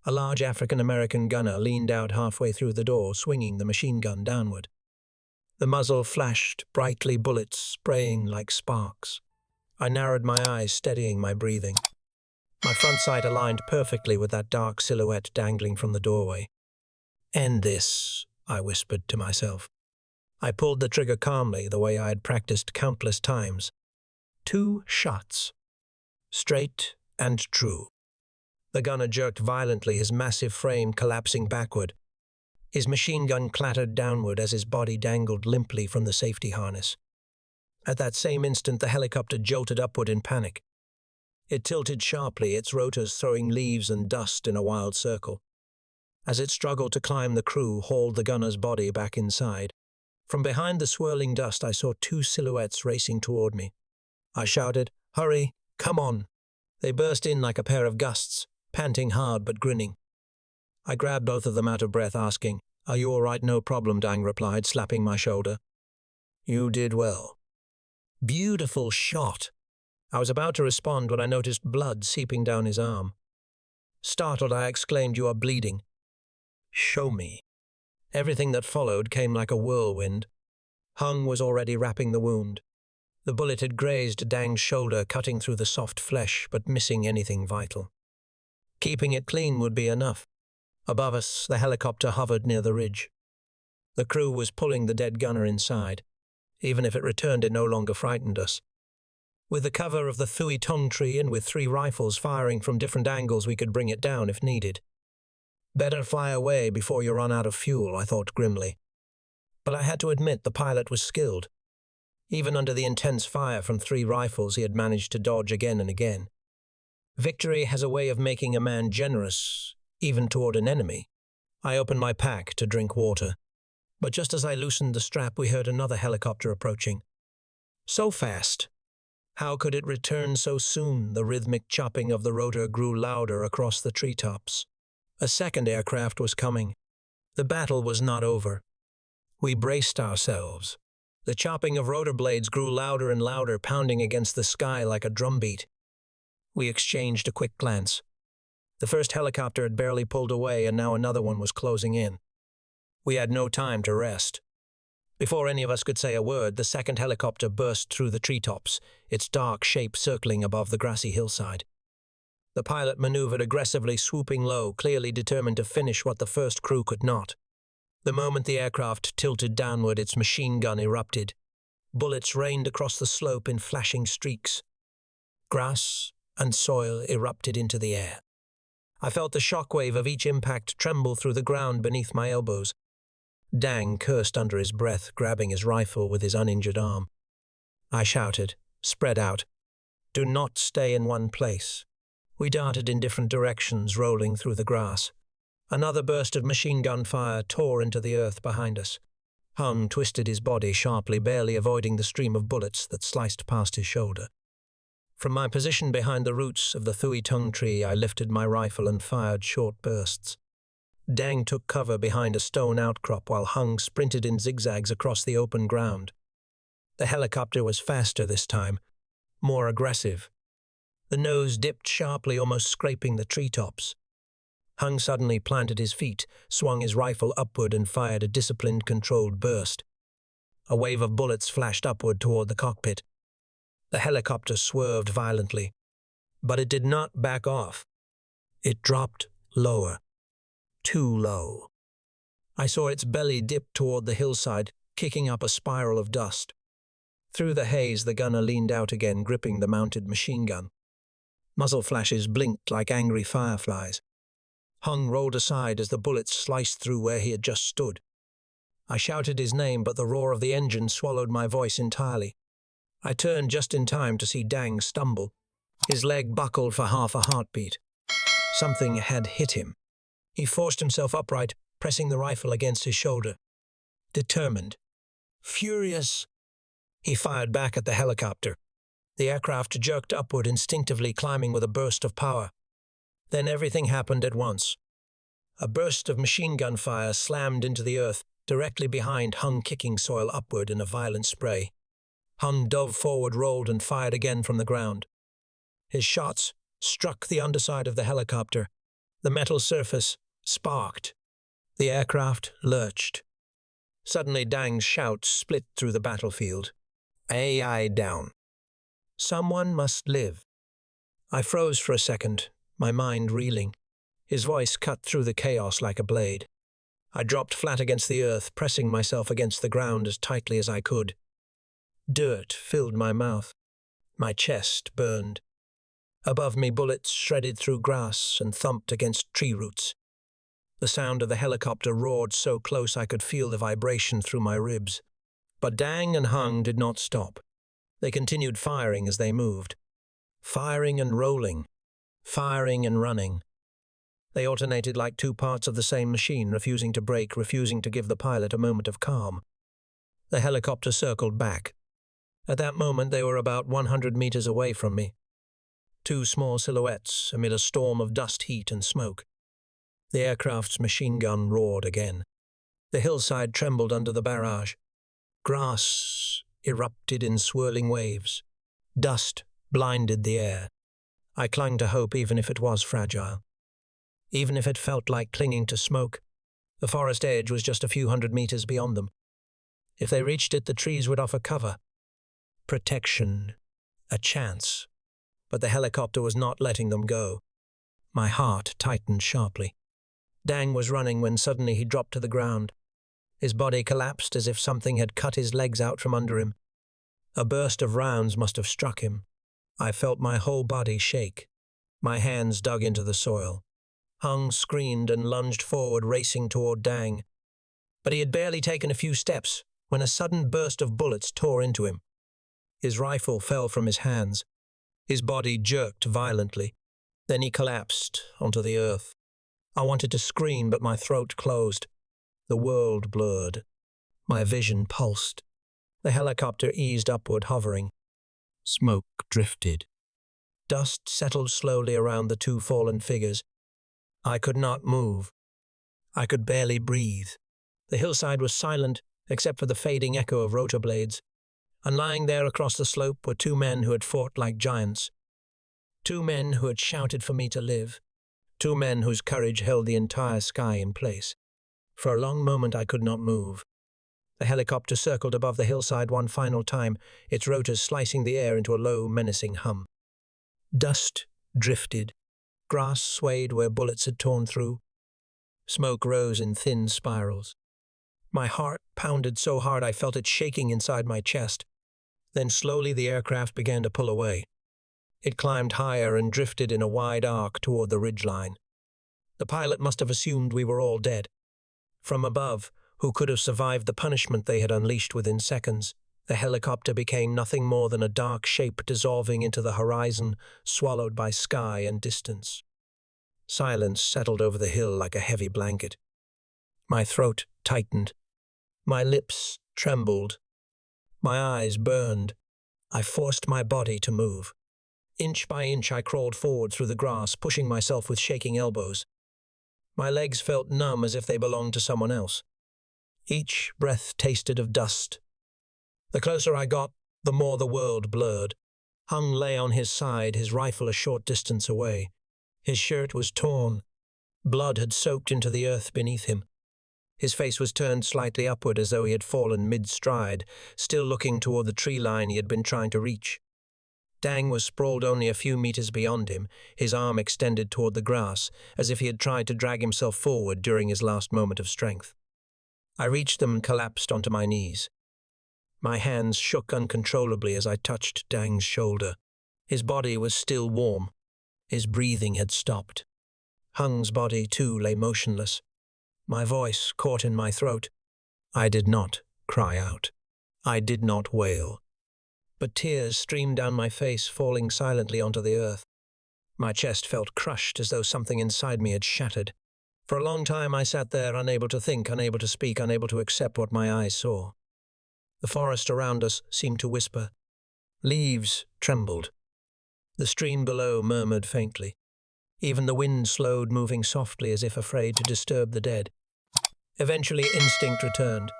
A large African-American gunner leaned out halfway through the door, swinging the machine gun downward. The muzzle flashed brightly, bullets spraying like sparks. I narrowed my eyes, steadying my breathing. My front sight aligned perfectly with that dark silhouette dangling from the doorway. "End this," I whispered to myself. I pulled the trigger calmly, the way I had practiced countless times. 2 shots. Straight and true. The gunner jerked violently, his massive frame collapsing backward. His machine gun clattered downward as his body dangled limply from the safety harness. At that same instant, the helicopter jolted upward in panic. It tilted sharply, its rotors throwing leaves and dust in a wild circle. As it struggled to climb, the crew hauled the gunner's body back inside. From behind the swirling dust, I saw 2 silhouettes racing toward me. I shouted, "Hurry, come on!" They burst in like a pair of gusts, panting hard but grinning. I grabbed both of them out of breath, asking, "Are you all right?" "No problem," Dang replied, slapping my shoulder. "You did well." "Beautiful shot." I was about to respond when I noticed blood seeping down his arm. Startled, I exclaimed, "You are bleeding." "Show me." Everything that followed came like a whirlwind. Hung was already wrapping the wound. The bullet had grazed Dang's shoulder, cutting through the soft flesh, but missing anything vital. Keeping it clean would be enough. Above us, the helicopter hovered near the ridge. The crew was pulling the dead gunner inside. Even if it returned, it no longer frightened us. With the cover of the Thuy Tung tree and with 3 rifles firing from different angles, we could bring it down if needed. Better fly away before you run out of fuel, I thought grimly. But I had to admit the pilot was skilled. Even under the intense fire from 3 rifles, he had managed to dodge again and again. Victory has a way of making a man generous, even toward an enemy. I opened my pack to drink water. But just as I loosened the strap, we heard another helicopter approaching. So fast! How could it return so soon? The rhythmic chopping of the rotor grew louder across the treetops. A second aircraft was coming. The battle was not over. We braced ourselves. The chopping of rotor blades grew louder and louder, pounding against the sky like a drumbeat. We exchanged a quick glance. The first helicopter had barely pulled away, and now another one was closing in. We had no time to rest. Before any of us could say a word, the second helicopter burst through the treetops, its dark shape circling above the grassy hillside. The pilot maneuvered aggressively, swooping low, clearly determined to finish what the first crew could not. The moment the aircraft tilted downward, its machine gun erupted. Bullets rained across the slope in flashing streaks. Grass and soil erupted into the air. I felt the shockwave of each impact tremble through the ground beneath my elbows. Dang cursed under his breath, grabbing his rifle with his uninjured arm. I shouted, "Spread out. Do not stay in one place." We darted in different directions, rolling through the grass. Another burst of machine gun fire tore into the earth behind us. Hung twisted his body sharply, barely avoiding the stream of bullets that sliced past his shoulder. From my position behind the roots of the Thuy Tung tree, I lifted my rifle and fired short bursts. Dang took cover behind a stone outcrop while Hung sprinted in zigzags across the open ground. The helicopter was faster this time, more aggressive. The nose dipped sharply, almost scraping the treetops. Hung suddenly planted his feet, swung his rifle upward, and fired a disciplined, controlled burst. A wave of bullets flashed upward toward the cockpit. The helicopter swerved violently, but it did not back off. It dropped lower, too low. I saw its belly dip toward the hillside, kicking up a spiral of dust. Through the haze, the gunner leaned out again, gripping the mounted machine gun. Muzzle flashes blinked like angry fireflies. Hung rolled aside as the bullets sliced through where he had just stood. I shouted his name, but the roar of the engine swallowed my voice entirely. I turned just in time to see Dang stumble. His leg buckled for half a heartbeat. Something had hit him. He forced himself upright, pressing the rifle against his shoulder. Determined, furious, he fired back at the helicopter. The aircraft jerked upward, instinctively climbing with a burst of power. Then everything happened at once. A burst of machine gun fire slammed into the earth, directly behind Hung, kicking soil upward in a violent spray. Hung dove forward, rolled, and fired again from the ground. His shots struck the underside of the helicopter. The metal surface sparked. The aircraft lurched. Suddenly, Dang's shout split through the battlefield. AI down. Someone must live. I froze for a second, my mind reeling. His voice cut through the chaos like a blade. I dropped flat against the earth, pressing myself against the ground as tightly as I could. Dirt filled my mouth. My chest burned. Above me, bullets shredded through grass and thumped against tree roots. The sound of the helicopter roared so close I could feel the vibration through my ribs. But Dang and Hung did not stop. They continued firing as they moved. Firing and rolling. Firing and running. They alternated like two parts of the same machine, refusing to brake, refusing to give the pilot a moment of calm. The helicopter circled back. At that moment, they were about 100 meters away from me. Two small silhouettes amid a storm of dust, heat, and smoke. The aircraft's machine gun roared again. The hillside trembled under the barrage. Grass erupted in swirling waves. Dust blinded the air. I clung to hope, even if it was fragile. Even if it felt like clinging to smoke. The forest edge was just a few hundred meters beyond them. If they reached it, the trees would offer cover. Protection. A chance. But the helicopter was not letting them go. My heart tightened sharply. Dang was running when suddenly he dropped to the ground. His body collapsed as if something had cut his legs out from under him. A burst of rounds must have struck him. I felt my whole body shake. My hands dug into the soil. Hung screamed and lunged forward, racing toward Dang. But he had barely taken a few steps when a sudden burst of bullets tore into him. His rifle fell from his hands. His body jerked violently. Then he collapsed onto the earth. I wanted to scream, but my throat closed. The world blurred. My vision pulsed. The helicopter eased upward, hovering. Smoke drifted. Dust settled slowly around the two fallen figures. I could not move. I could barely breathe. The hillside was silent, except for the fading echo of rotor blades. And lying there across the slope were two men who had fought like giants. Two men who had shouted for me to live. Two men whose courage held the entire sky in place. For a long moment I could not move. The helicopter circled above the hillside one final time, its rotors slicing the air into a low, menacing hum. Dust drifted. Grass swayed where bullets had torn through. Smoke rose in thin spirals. My heart pounded so hard I felt it shaking inside my chest. Then slowly the aircraft began to pull away. It climbed higher and drifted in a wide arc toward the ridgeline. The pilot must have assumed we were all dead. From above, who could have survived the punishment they had unleashed within seconds, the helicopter became nothing more than a dark shape dissolving into the horizon, swallowed by sky and distance. Silence settled over the hill like a heavy blanket. My throat tightened. My lips trembled. My eyes burned. I forced my body to move. Inch by inch I crawled forward through the grass, pushing myself with shaking elbows. My legs felt numb as if they belonged to someone else. Each breath tasted of dust. The closer I got, the more the world blurred. Hung lay on his side, his rifle a short distance away. His shirt was torn. Blood had soaked into the earth beneath him. His face was turned slightly upward as though he had fallen mid-stride, still looking toward the tree line he had been trying to reach. Dang was sprawled only a few meters beyond him, his arm extended toward the grass, as if he had tried to drag himself forward during his last moment of strength. I reached them and collapsed onto my knees. My hands shook uncontrollably as I touched Dang's shoulder. His body was still warm. His breathing had stopped. Hung's body, too, lay motionless. My voice caught in my throat. I did not cry out. I did not wail. But tears streamed down my face, falling silently onto the earth. My chest felt crushed as though something inside me had shattered. For a long time I sat there, unable to think, unable to speak, unable to accept what my eyes saw. The forest around us seemed to whisper. Leaves trembled. The stream below murmured faintly. Even the wind slowed, moving softly as if afraid to disturb the dead. Eventually instinct returned.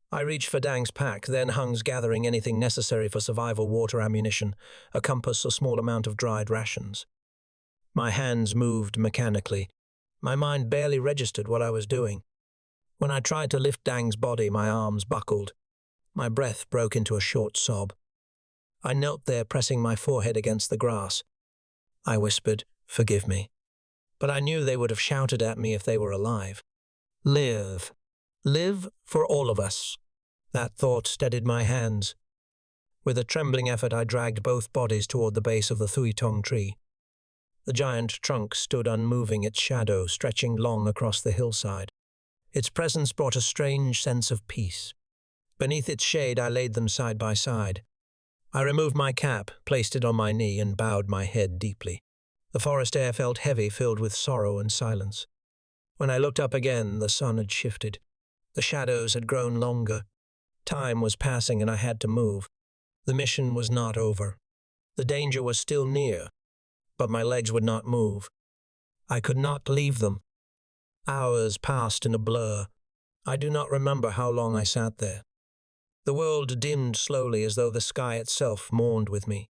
I reached for Dang's pack, then Hung's gathering anything necessary for survival: water, ammunition, a compass, a small amount of dried rations. My hands moved mechanically. My mind barely registered what I was doing. When I tried to lift Dang's body, my arms buckled. My breath broke into a short sob. I knelt there, pressing my forehead against the grass. I whispered, "Forgive me." But I knew they would have shouted at me if they were alive. Live. Live for all of us. That thought steadied my hands. With a trembling effort, I dragged both bodies toward the base of the Thuy Tung tree. The giant trunk stood unmoving, its shadow stretching long across the hillside. Its presence brought a strange sense of peace. Beneath its shade, I laid them side by side. I removed my cap, placed it on my knee, and bowed my head deeply. The forest air felt heavy, filled with sorrow and silence. When I looked up again, the sun had shifted. The shadows had grown longer. Time was passing and I had to move. The mission was not over. The danger was still near, but my legs would not move. I could not leave them. Hours passed in a blur. I do not remember how long I sat there. The world dimmed slowly as though the sky itself mourned with me.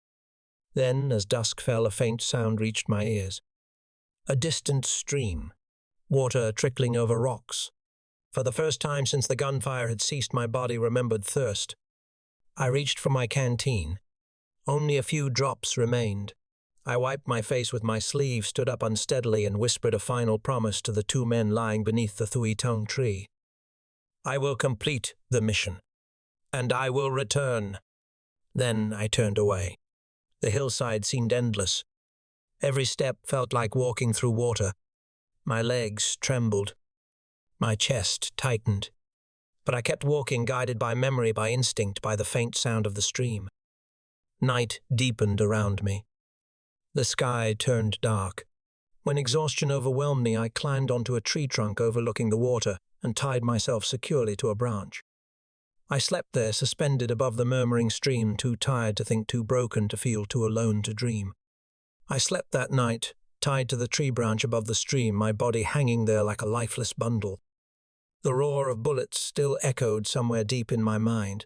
Then, as dusk fell, a faint sound reached my ears. A distant stream, water trickling over rocks. For the first time since the gunfire had ceased, my body remembered thirst. I reached for my canteen. Only a few drops remained. I wiped my face with my sleeve, stood up unsteadily, and whispered a final promise to the two men lying beneath the Thuy Tung tree. I will complete the mission, and I will return. Then I turned away. The hillside seemed endless. Every step felt like walking through water. My legs trembled. My chest tightened. But I kept walking, guided by memory, by instinct, by the faint sound of the stream. Night deepened around me. The sky turned dark. When exhaustion overwhelmed me, I climbed onto a tree trunk overlooking the water and tied myself securely to a branch. I slept there, suspended above the murmuring stream, too tired to think, too broken to feel, too alone to dream. I slept that night, tied to the tree branch above the stream, my body hanging there like a lifeless bundle. The roar of bullets still echoed somewhere deep in my mind.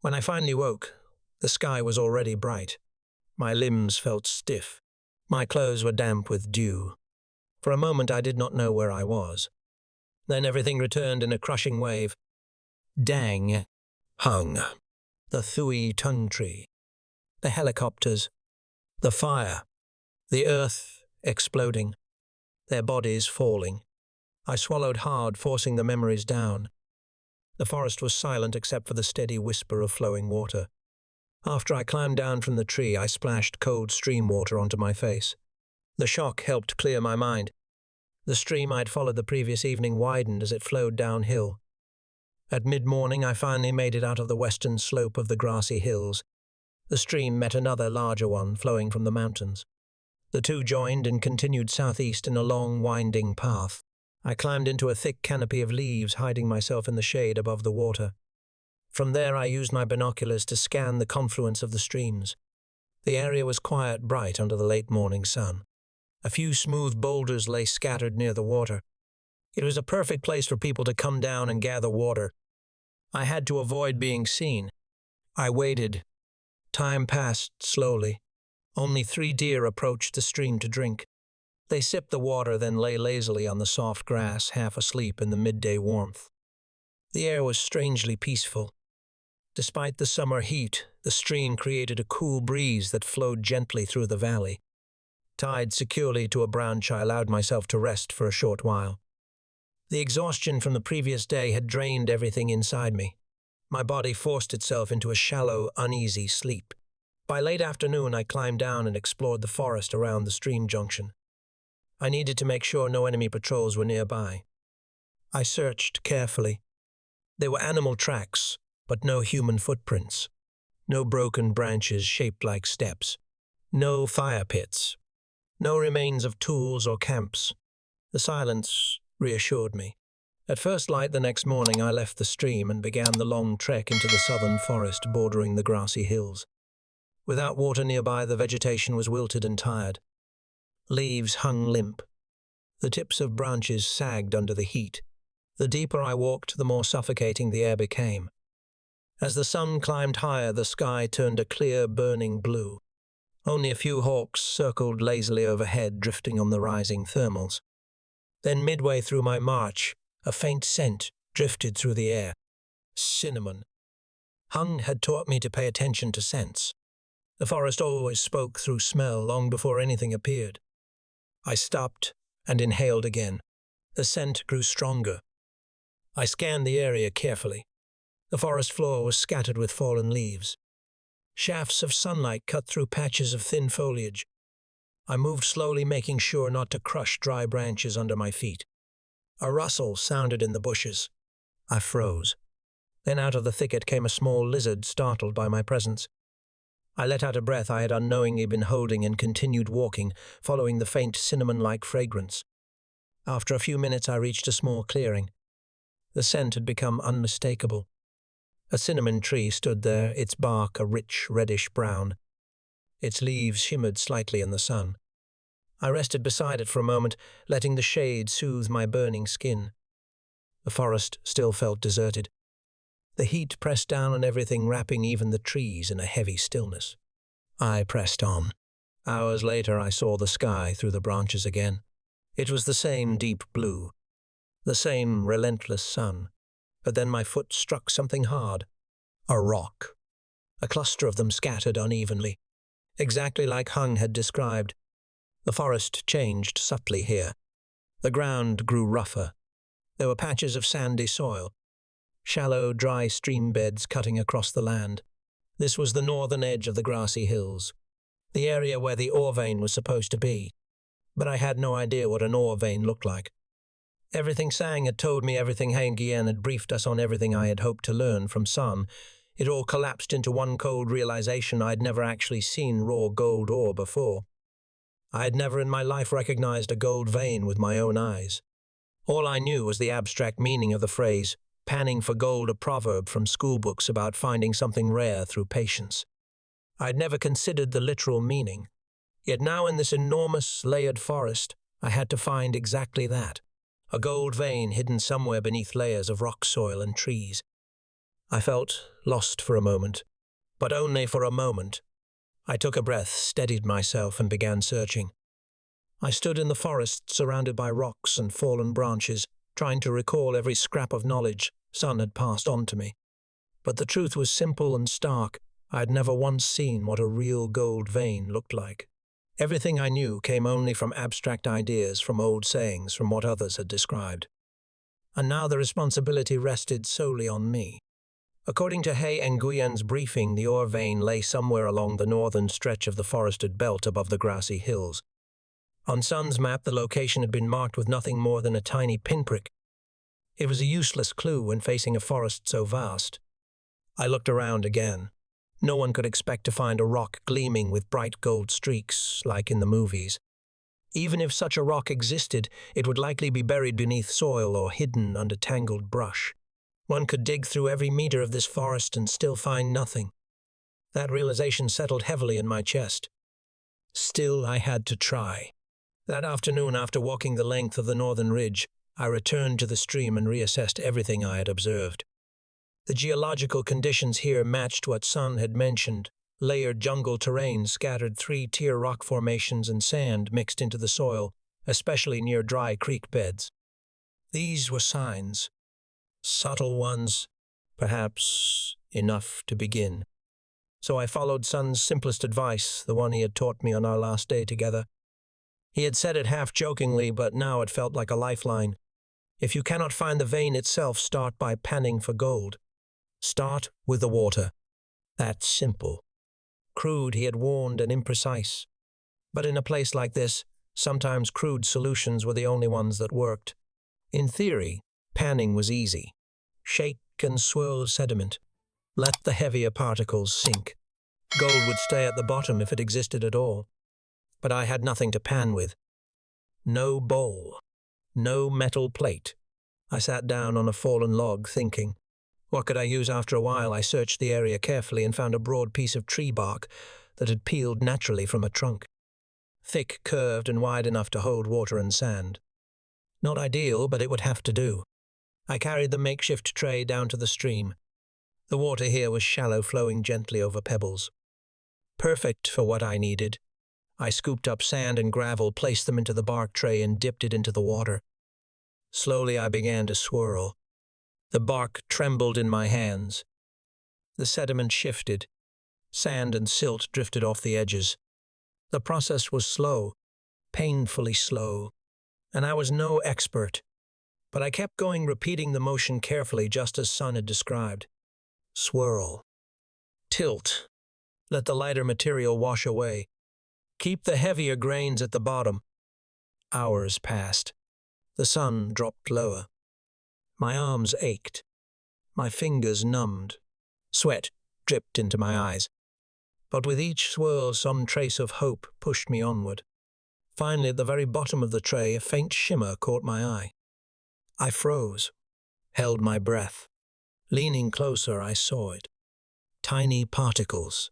When I finally woke, the sky was already bright. My limbs felt stiff. My clothes were damp with dew. For a moment I did not know where I was. Then everything returned in a crushing wave. Dang. Hung. The Thuy Tung tree. The helicopters. The fire. The earth exploding. Their bodies falling. I swallowed hard, forcing the memories down. The forest was silent except for the steady whisper of flowing water. After I climbed down from the tree, I splashed cold stream water onto my face. The shock helped clear my mind. The stream I'd followed the previous evening widened as it flowed downhill. At mid-morning, I finally made it out of the western slope of the grassy hills. The stream met another larger one flowing from the mountains. The two joined and continued southeast in a long, winding path. I climbed into a thick canopy of leaves, hiding myself in the shade above the water. From there, I used my binoculars to scan the confluence of the streams. The area was quiet, bright under the late morning sun. A few smooth boulders lay scattered near the water. It was a perfect place for people to come down and gather water. I had to avoid being seen. I waited. Time passed slowly. Only 3 deer approached the stream to drink. They sipped the water, then lay lazily on the soft grass, half asleep in the midday warmth. The air was strangely peaceful. Despite the summer heat, the stream created a cool breeze that flowed gently through the valley. Tied securely to a branch, I allowed myself to rest for a short while. The exhaustion from the previous day had drained everything inside me. My body forced itself into a shallow, uneasy sleep. By late afternoon, I climbed down and explored the forest around the stream junction. I needed to make sure no enemy patrols were nearby. I searched carefully. There were animal tracks, but no human footprints. No broken branches shaped like steps. No fire pits. No remains of tools or camps. The silence reassured me. At first light the next morning, I left the stream and began the long trek into the southern forest bordering the grassy hills. Without water nearby, the vegetation was wilted and tired. Leaves hung limp. The tips of branches sagged under the heat. The deeper I walked, the more suffocating the air became. As the sun climbed higher, the sky turned a clear, burning blue. Only a few hawks circled lazily overhead, drifting on the rising thermals. Then midway through my march, a faint scent drifted through the air. Cinnamon. Hung had taught me to pay attention to scents. The forest always spoke through smell long before anything appeared. I stopped and inhaled again. The scent grew stronger. I scanned the area carefully. The forest floor was scattered with fallen leaves. Shafts of sunlight cut through patches of thin foliage. I moved slowly, making sure not to crush dry branches under my feet. A rustle sounded in the bushes. I froze. Then out of the thicket came a small lizard, startled by my presence. I let out a breath I had unknowingly been holding and continued walking, following the faint cinnamon-like fragrance. After a few minutes, I reached a small clearing. The scent had become unmistakable. A cinnamon tree stood there, its bark a rich reddish-brown. Its leaves shimmered slightly in the sun. I rested beside it for a moment, letting the shade soothe my burning skin. The forest still felt deserted. The heat pressed down on everything, wrapping even the trees in a heavy stillness. I pressed on. Hours later, I saw the sky through the branches again. It was the same deep blue, the same relentless sun. But then my foot struck something hard. A rock. A cluster of them scattered unevenly. Exactly like Hung had described. The forest changed subtly here. The ground grew rougher. There were patches of sandy soil. Shallow, dry stream beds cutting across the land. This was the northern edge of the grassy hills. The area where the ore vein was supposed to be. But I had no idea what an ore vein looked like. Everything Sang had told me, everything Hangien had briefed us on, everything I had hoped to learn from Sun. It all collapsed into one cold realization: I'd never actually seen raw gold ore before. I had never in my life recognized a gold vein with my own eyes. All I knew was the abstract meaning of the phrase, panning for gold a proverb from schoolbooks about finding something rare through patience. I'd never considered the literal meaning. Yet now in this enormous, layered forest, I had to find exactly that. A gold vein hidden somewhere beneath layers of rock soil and trees. I felt lost for a moment, but only for a moment. I took a breath, steadied myself, and began searching. I stood in the forest, surrounded by rocks and fallen branches, trying to recall every scrap of knowledge Sun had passed on to me. But the truth was simple and stark. I had never once seen what a real gold vein looked like. Everything I knew came only from abstract ideas, from old sayings, from what others had described. And now the responsibility rested solely on me. According to He Nguyen's briefing, the ore vein lay somewhere along the northern stretch of the forested belt above the grassy hills. On Sun's map, the location had been marked with nothing more than a tiny pinprick. It was a useless clue when facing a forest so vast. I looked around again. No one could expect to find a rock gleaming with bright gold streaks, like in the movies. Even if such a rock existed, it would likely be buried beneath soil or hidden under tangled brush. One could dig through every meter of this forest and still find nothing. That realization settled heavily in my chest. Still, I had to try. That afternoon, after walking the length of the northern ridge, I returned to the stream and reassessed everything I had observed. The geological conditions here matched what Sun had mentioned: layered jungle terrain, scattered three-tier rock formations, and sand mixed into the soil, especially near dry creek beds. These were signs. Subtle ones, perhaps enough to begin. So I followed Sun's simplest advice, the one he had taught me on our last day together. He had said it half-jokingly, but now it felt like a lifeline. If you cannot find the vein itself, start by panning for gold. Start with the water. That's simple. Crude, he had warned, and imprecise. But in a place like this, sometimes crude solutions were the only ones that worked. In theory, panning was easy. Shake and swirl sediment. Let the heavier particles sink. Gold would stay at the bottom if it existed at all. But I had nothing to pan with. No bowl. No metal plate. I sat down on a fallen log, thinking. What could I use? After a while, I searched the area carefully and found a broad piece of tree bark that had peeled naturally from a trunk. Thick, curved, and wide enough to hold water and sand. Not ideal, but it would have to do. I carried the makeshift tray down to the stream. The water here was shallow, flowing gently over pebbles. Perfect for what I needed. I scooped up sand and gravel, placed them into the bark tray, and dipped it into the water. Slowly I began to swirl. The bark trembled in my hands. The sediment shifted. Sand and silt drifted off the edges. The process was slow, painfully slow, and I was no expert. But I kept going, repeating the motion carefully, just as Sun had described. Swirl. Tilt. Let the lighter material wash away. Keep the heavier grains at the bottom. Hours passed. The sun dropped lower. My arms ached. My fingers numbed. Sweat dripped into my eyes. But with each swirl, some trace of hope pushed me onward. Finally, at the very bottom of the tray, a faint shimmer caught my eye. I froze, held my breath. Leaning closer, I saw it. Tiny particles.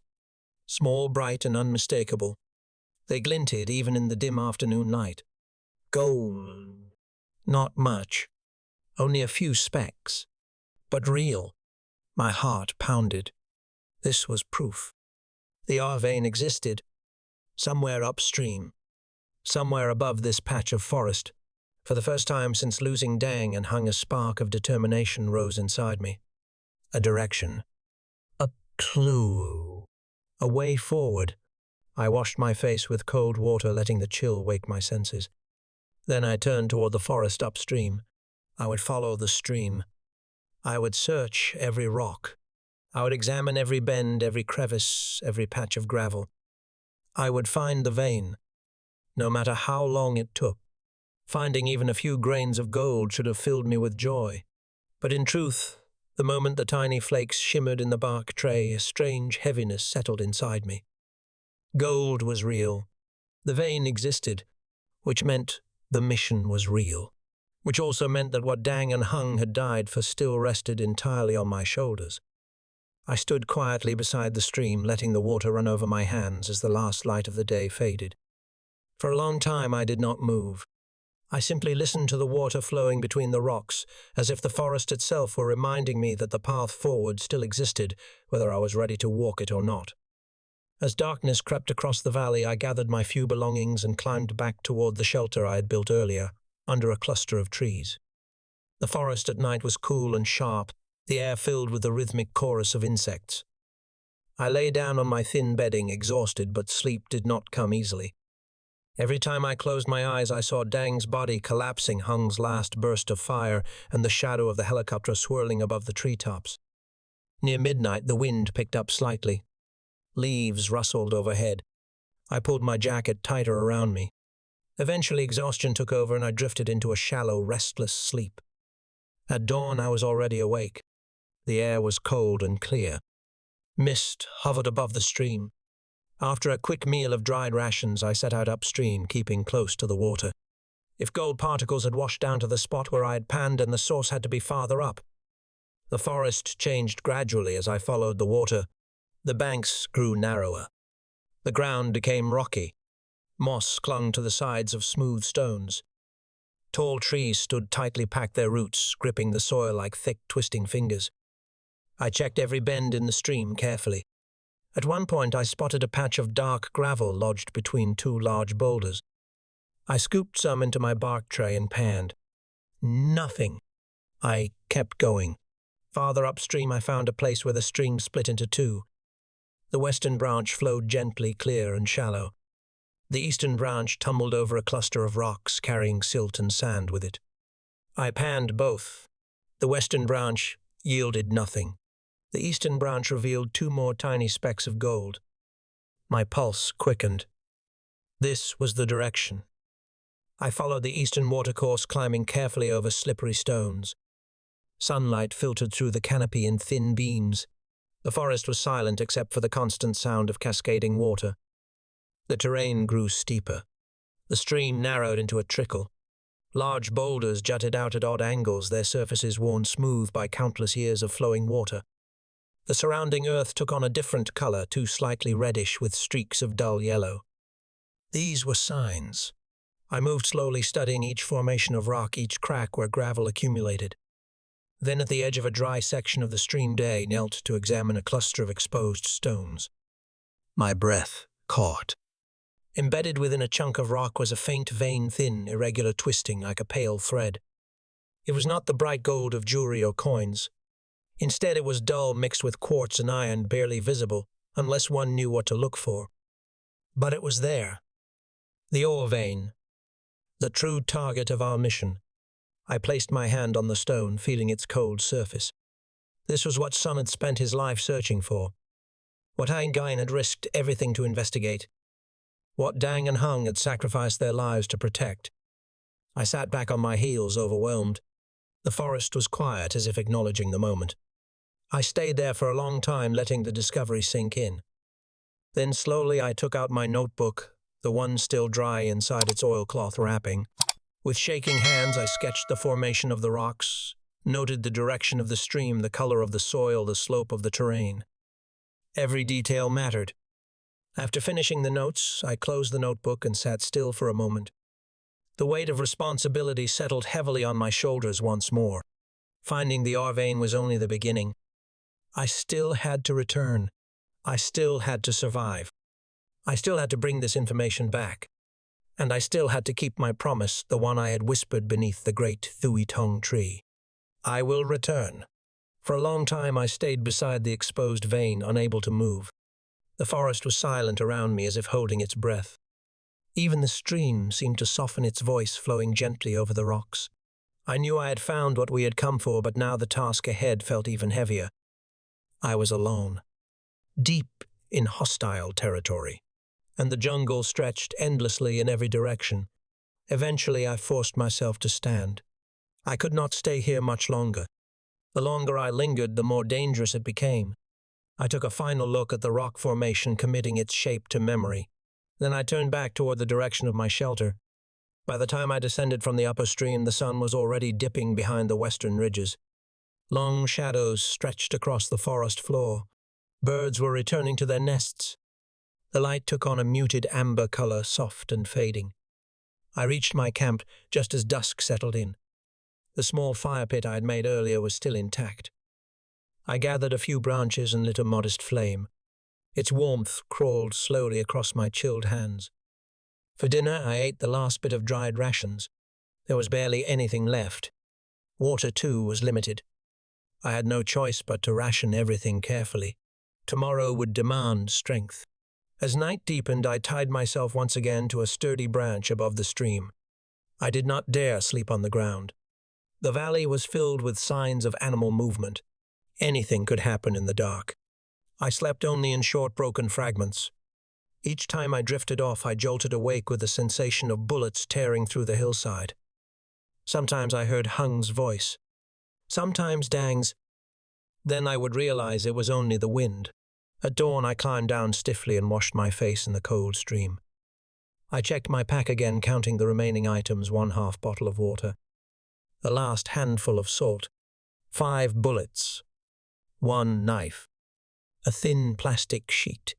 Small, bright, and unmistakable. They glinted even in the dim afternoon light. Gold. Not much. Only a few specks. But real. My heart pounded. This was proof. The ore vein existed. Somewhere upstream. Somewhere above this patch of forest. For the first time since losing Dang and Hung, a spark of determination rose inside me. A direction. A clue. A way forward. I washed my face with cold water, letting the chill wake my senses. Then I turned toward the forest upstream. I would follow the stream. I would search every rock. I would examine every bend, every crevice, every patch of gravel. I would find the vein, no matter how long it took. Finding even a few grains of gold should have filled me with joy. But in truth, the moment the tiny flakes shimmered in the bark tray, a strange heaviness settled inside me. Gold was real. The vein existed, which meant the mission was real. which also meant that what Dang and Hung had died for still rested entirely on my shoulders. I stood quietly beside the stream, letting the water run over my hands as the last light of the day faded. For a long time I did not move. I simply listened to the water flowing between the rocks, as if the forest itself were reminding me that the path forward still existed, whether I was ready to walk it or not. As darkness crept across the valley, I gathered my few belongings and climbed back toward the shelter I had built earlier, under a cluster of trees. The forest at night was cool and sharp, the air filled with the rhythmic chorus of insects. I lay down on my thin bedding, exhausted, but sleep did not come easily. Every time I closed my eyes, I saw Dang's body collapsing, Hung's last burst of fire, and the shadow of the helicopter swirling above the treetops. Near midnight, the wind picked up slightly. Leaves rustled overhead. I pulled my jacket tighter around me. Eventually, exhaustion took over and I drifted into a shallow, restless sleep. At dawn, I was already awake. The air was cold and clear. Mist hovered above the stream. After a quick meal of dried rations, I set out upstream, keeping close to the water. If gold particles had washed down to the spot where I had panned, and the source had to be farther up. The forest changed gradually as I followed the water. The banks grew narrower. The ground became rocky. Moss clung to the sides of smooth stones. Tall trees stood tightly packed, their roots gripping the soil like thick, twisting fingers. I checked every bend in the stream carefully. At one point, I spotted a patch of dark gravel lodged between two large boulders. I scooped some into my bark tray and panned. Nothing. I kept going. Farther upstream, I found a place where the stream split into two. The western branch flowed gently, clear and shallow. The eastern branch tumbled over a cluster of rocks, carrying silt and sand with it. I panned both. The western branch yielded nothing. The eastern branch revealed two more tiny specks of gold. My pulse quickened. This was the direction. I followed the eastern watercourse, climbing carefully over slippery stones. Sunlight filtered through the canopy in thin beams. The forest was silent except for the constant sound of cascading water. The terrain grew steeper. The stream narrowed into a trickle. Large boulders jutted out at odd angles, their surfaces worn smooth by countless years of flowing water. The surrounding earth took on a different color, too slightly reddish with streaks of dull yellow. These were signs. I moved slowly, studying each formation of rock, each crack where gravel accumulated. Then at the edge of a dry section of the stream, I knelt to examine a cluster of exposed stones. My breath caught. Embedded within a chunk of rock was a faint vein, thin, irregular, twisting like a pale thread. It was not the bright gold of jewelry or coins. Instead, it was dull, mixed with quartz and iron, barely visible, unless one knew what to look for. But it was there. The ore vein. The true target of our mission. I placed my hand on the stone, feeling its cold surface. This was what Sun had spent his life searching for. What Aingain had risked everything to investigate. What Dang and Hung had sacrificed their lives to protect. I sat back on my heels, overwhelmed. The forest was quiet, as if acknowledging the moment. I stayed there for a long time, letting the discovery sink in. Then slowly I took out my notebook, the one still dry inside its oilcloth wrapping. With shaking hands, I sketched the formation of the rocks, noted the direction of the stream, the color of the soil, the slope of the terrain. Every detail mattered. After finishing the notes, I closed the notebook and sat still for a moment. The weight of responsibility settled heavily on my shoulders once more. Finding the ore vein was only the beginning. I still had to return. I still had to survive. I still had to bring this information back. And I still had to keep my promise, the one I had whispered beneath the great Thuy Tung tree. I will return. For a long time I stayed beside the exposed vein, unable to move. The forest was silent around me, as if holding its breath. Even the stream seemed to soften its voice, flowing gently over the rocks. I knew I had found what we had come for, but now the task ahead felt even heavier. I was alone, deep in hostile territory, and the jungle stretched endlessly in every direction. Eventually, I forced myself to stand. I could not stay here much longer. The longer I lingered, the more dangerous it became. I took a final look at the rock formation, committing its shape to memory. Then I turned back toward the direction of my shelter. By the time I descended from the upper stream, the sun was already dipping behind the western ridges. Long shadows stretched across the forest floor. Birds were returning to their nests. The light took on a muted amber color, soft and fading. I reached my camp just as dusk settled in. The small fire pit I had made earlier was still intact. I gathered a few branches and lit a modest flame. Its warmth crawled slowly across my chilled hands. For dinner, I ate the last bit of dried rations. There was barely anything left. Water, too, was limited. I had no choice but to ration everything carefully. Tomorrow would demand strength. As night deepened, I tied myself once again to a sturdy branch above the stream. I did not dare sleep on the ground. The valley was filled with signs of animal movement. Anything could happen in the dark. I slept only in short, broken fragments. Each time I drifted off, I jolted awake with the sensation of bullets tearing through the hillside. Sometimes I heard Hung's voice. Sometimes Dang's. Then I would realize it was only the wind. At dawn, I climbed down stiffly and washed my face in the cold stream. I checked my pack again, counting the remaining items: 1/2 bottle of water, the last handful of salt, 5 bullets, 1 knife, a thin plastic sheet,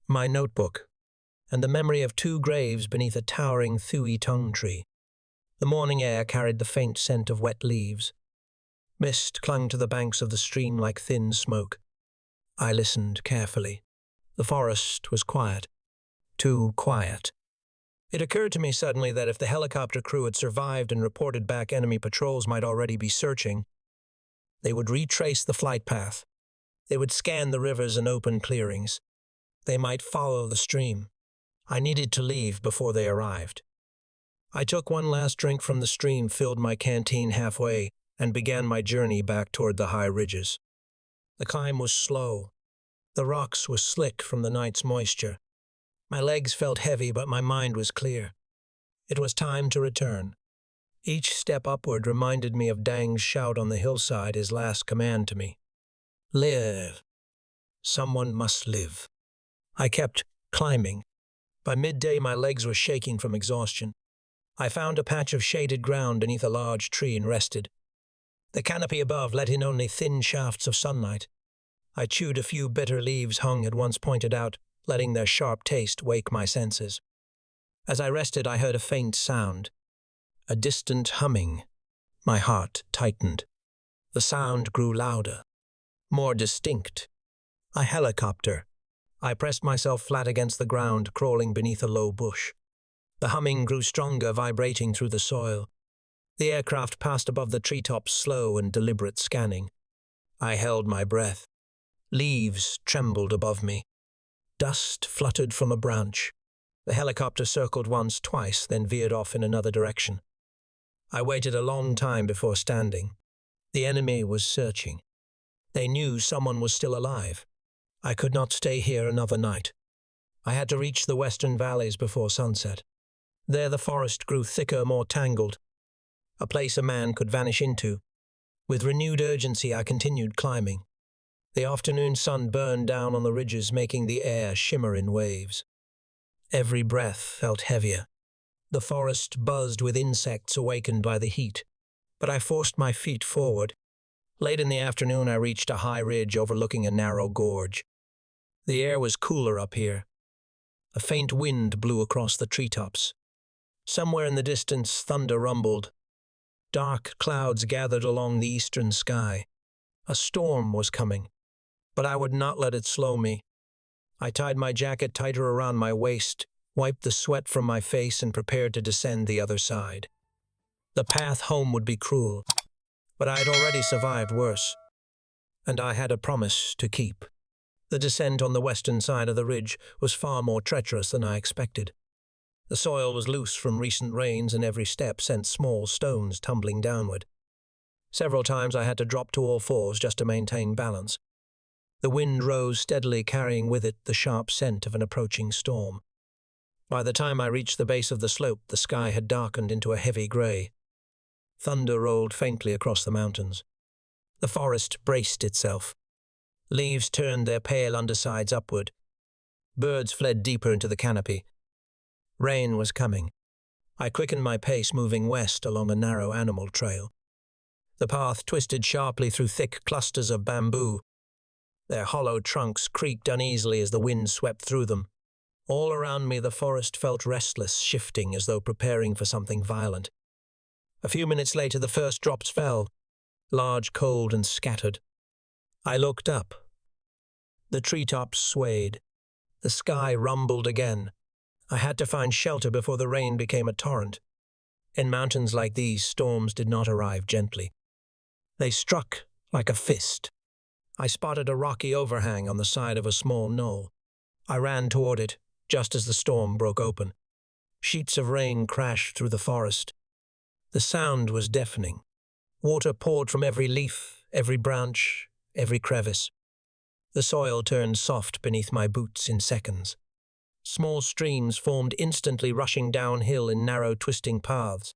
my notebook, and the memory of 2 graves beneath a towering Thuy Tung tree. The morning air carried the faint scent of wet leaves. Mist clung to the banks of the stream like thin smoke. I listened carefully. The forest was quiet. Too quiet. It occurred to me suddenly that if the helicopter crew had survived and reported back, enemy patrols might already be searching. They would retrace the flight path. They would scan the rivers and open clearings. They might follow the stream. I needed to leave before they arrived. I took one last drink from the stream, filled my canteen halfway, and began my journey back toward the high ridges. The climb was slow. The rocks were slick from the night's moisture. My legs felt heavy, but my mind was clear. It was time to return. Each step upward reminded me of Dang's shout on the hillside, his last command to me. Live. Someone must live. I kept climbing. By midday, my legs were shaking from exhaustion. I found a patch of shaded ground beneath a large tree and rested. The canopy above let in only thin shafts of sunlight. I chewed a few bitter leaves Hung had once pointed out, letting their sharp taste wake my senses. As I rested, I heard a faint sound, a distant humming. My heart tightened. The sound grew louder, more distinct. A helicopter. I pressed myself flat against the ground, crawling beneath a low bush. The humming grew stronger, vibrating through the soil. The aircraft passed above the treetops, slow and deliberate scanning. I held my breath. Leaves trembled above me. Dust fluttered from a branch. The helicopter circled once, twice, then veered off in another direction. I waited a long time before standing. The enemy was searching. They knew someone was still alive. I could not stay here another night. I had to reach the western valleys before sunset. There the forest grew thicker, more tangled, a place a man could vanish into. With renewed urgency, I continued climbing. The afternoon sun burned down on the ridges, making the air shimmer in waves. Every breath felt heavier. The forest buzzed with insects awakened by the heat, but I forced my feet forward. Late in the afternoon, I reached a high ridge overlooking a narrow gorge. The air was cooler up here. A faint wind blew across the treetops. Somewhere in the distance, thunder rumbled. Dark clouds gathered along the eastern sky. A storm was coming, but I would not let it slow me. I tied my jacket tighter around my waist, wiped the sweat from my face, and prepared to descend the other side. The path home would be cruel, but I had already survived worse, and I had a promise to keep. The descent on the western side of the ridge was far more treacherous than I expected. The soil was loose from recent rains, and every step sent small stones tumbling downward. Several times I had to drop to all fours just to maintain balance. The wind rose steadily, carrying with it the sharp scent of an approaching storm. By the time I reached the base of the slope, the sky had darkened into a heavy grey. Thunder rolled faintly across the mountains. The forest braced itself. Leaves turned their pale undersides upward. Birds fled deeper into the canopy. Rain was coming. I quickened my pace, moving west along a narrow animal trail. The path twisted sharply through thick clusters of bamboo. Their hollow trunks creaked uneasily as the wind swept through them. All around me the forest felt restless, shifting as though preparing for something violent. A few minutes later the first drops fell, large, cold, and scattered. I looked up. The treetops swayed. The sky rumbled again. I had to find shelter before the rain became a torrent. In mountains like these, storms did not arrive gently. They struck like a fist. I spotted a rocky overhang on the side of a small knoll. I ran toward it, just as the storm broke open. Sheets of rain crashed through the forest. The sound was deafening. Water poured from every leaf, every branch, every crevice. The soil turned soft beneath my boots in seconds. Small streams formed instantly, rushing downhill in narrow, twisting paths.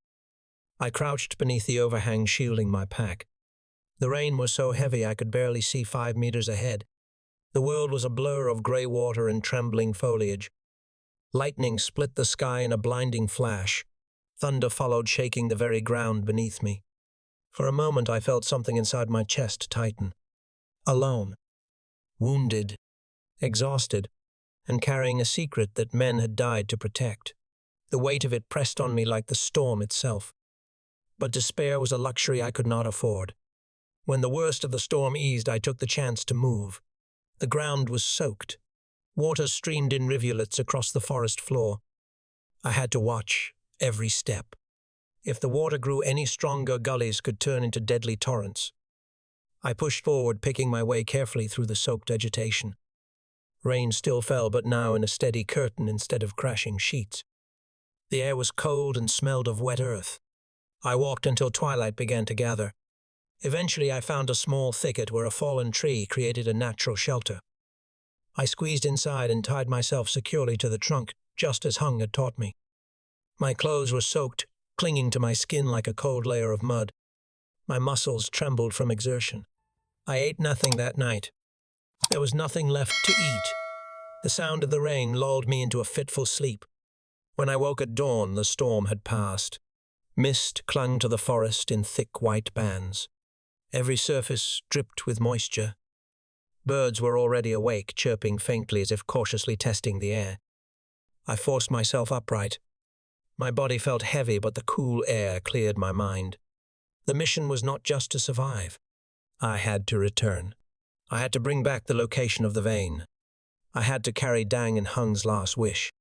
I crouched beneath the overhang, shielding my pack. The rain was so heavy I could barely see 5 meters ahead. The world was a blur of grey water and trembling foliage. Lightning split the sky in a blinding flash. Thunder followed, shaking the very ground beneath me. For a moment I felt something inside my chest tighten. Alone. Wounded. Exhausted. And carrying a secret that men had died to protect. The weight of it pressed on me like the storm itself. But despair was a luxury I could not afford. When the worst of the storm eased, I took the chance to move. The ground was soaked. Water streamed in rivulets across the forest floor. I had to watch every step. If the water grew any stronger, gullies could turn into deadly torrents. I pushed forward, picking my way carefully through the soaked vegetation. Rain still fell, but now in a steady curtain instead of crashing sheets. The air was cold and smelled of wet earth. I walked until twilight began to gather. Eventually I found a small thicket where a fallen tree created a natural shelter. I squeezed inside and tied myself securely to the trunk, just as Hung had taught me. My clothes were soaked, clinging to my skin like a cold layer of mud. My muscles trembled from exertion. I ate nothing that night. There was nothing left to eat. The sound of the rain lulled me into a fitful sleep. When I woke at dawn, the storm had passed. Mist clung to the forest in thick white bands. Every surface dripped with moisture. Birds were already awake, chirping faintly as if cautiously testing the air. I forced myself upright. My body felt heavy, but the cool air cleared my mind. The mission was not just to survive. I had to return. I had to bring back the location of the vein. I had to carry Dang and Hung's last wish.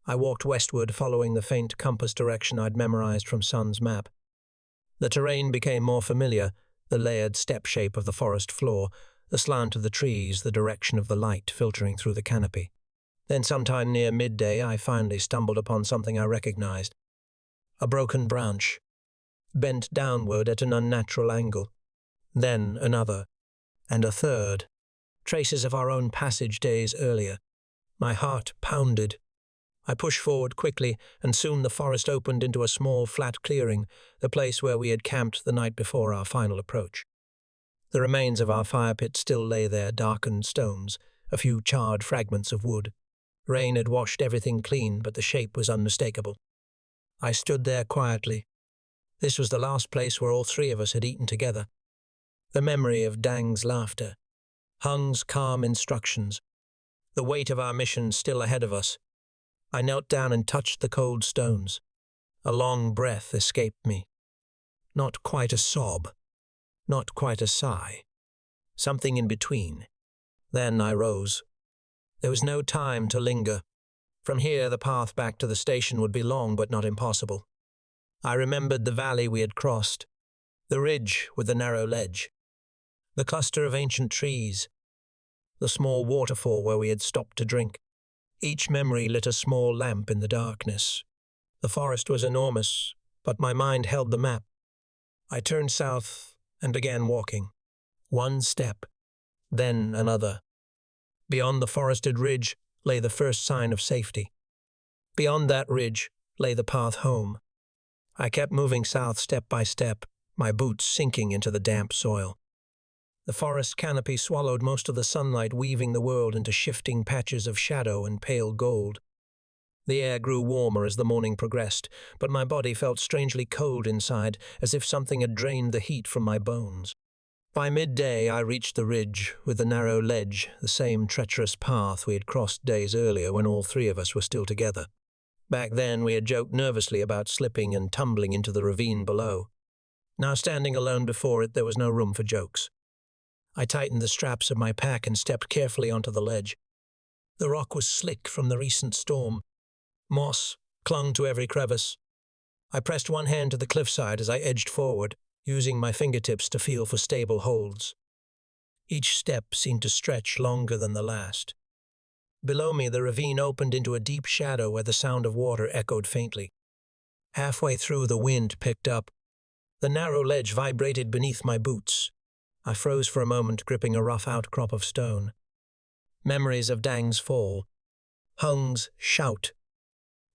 I walked westward, following the faint compass direction I'd memorized from Sun's map. The terrain became more familiar, the layered step shape of the forest floor, the slant of the trees, the direction of the light filtering through the canopy. Then sometime near midday I finally stumbled upon something I recognized. A broken branch, bent downward at an unnatural angle. Then another, and a third. Traces of our own passage days earlier. My heart pounded. I pushed forward quickly, and soon the forest opened into a small, flat clearing, the place where we had camped the night before our final approach. The remains of our fire pit still lay there, darkened stones, a few charred fragments of wood. Rain had washed everything clean, but the shape was unmistakable. I stood there quietly. This was the last place where all three of us had eaten together. The memory of Dang's laughter, Hung's calm instructions, the weight of our mission still ahead of us. I knelt down and touched the cold stones. A long breath escaped me. Not quite a sob, not quite a sigh. Something in between. Then I rose. There was no time to linger. From here, the path back to the station would be long, but not impossible. I remembered the valley we had crossed, the ridge with the narrow ledge, the cluster of ancient trees, the small waterfall where we had stopped to drink. Each memory lit a small lamp in the darkness. The forest was enormous, but my mind held the map. I turned south and began walking. One step, then another. Beyond the forested ridge lay the first sign of safety. Beyond that ridge lay the path home. I kept moving south step by step, my boots sinking into the damp soil. The forest canopy swallowed most of the sunlight, weaving the world into shifting patches of shadow and pale gold. The air grew warmer as the morning progressed, but my body felt strangely cold inside, as if something had drained the heat from my bones. By midday, I reached the ridge, with the narrow ledge, the same treacherous path we had crossed days earlier when all three of us were still together. Back then, we had joked nervously about slipping and tumbling into the ravine below. Now, standing alone before it, there was no room for jokes. I tightened the straps of my pack and stepped carefully onto the ledge. The rock was slick from the recent storm. Moss clung to every crevice. I pressed one hand to the cliffside as I edged forward, using my fingertips to feel for stable holds. Each step seemed to stretch longer than the last. Below me, the ravine opened into a deep shadow where the sound of water echoed faintly. Halfway through, the wind picked up. The narrow ledge vibrated beneath my boots. I froze for a moment, gripping a rough outcrop of stone. Memories of Dang's fall. Hung's shout.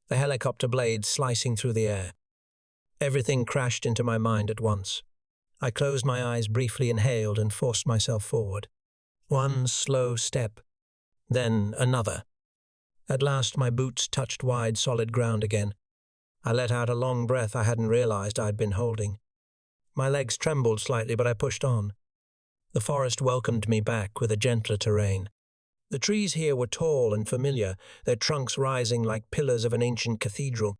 The helicopter blades slicing through the air. Everything crashed into my mind at once. I closed my eyes, briefly inhaled, and forced myself forward. One slow step. Then another. At last my boots touched wide, solid ground again. I let out a long breath I hadn't realized I'd been holding. My legs trembled slightly, but I pushed on. The forest welcomed me back with a gentler terrain. The trees here were tall and familiar, their trunks rising like pillars of an ancient cathedral.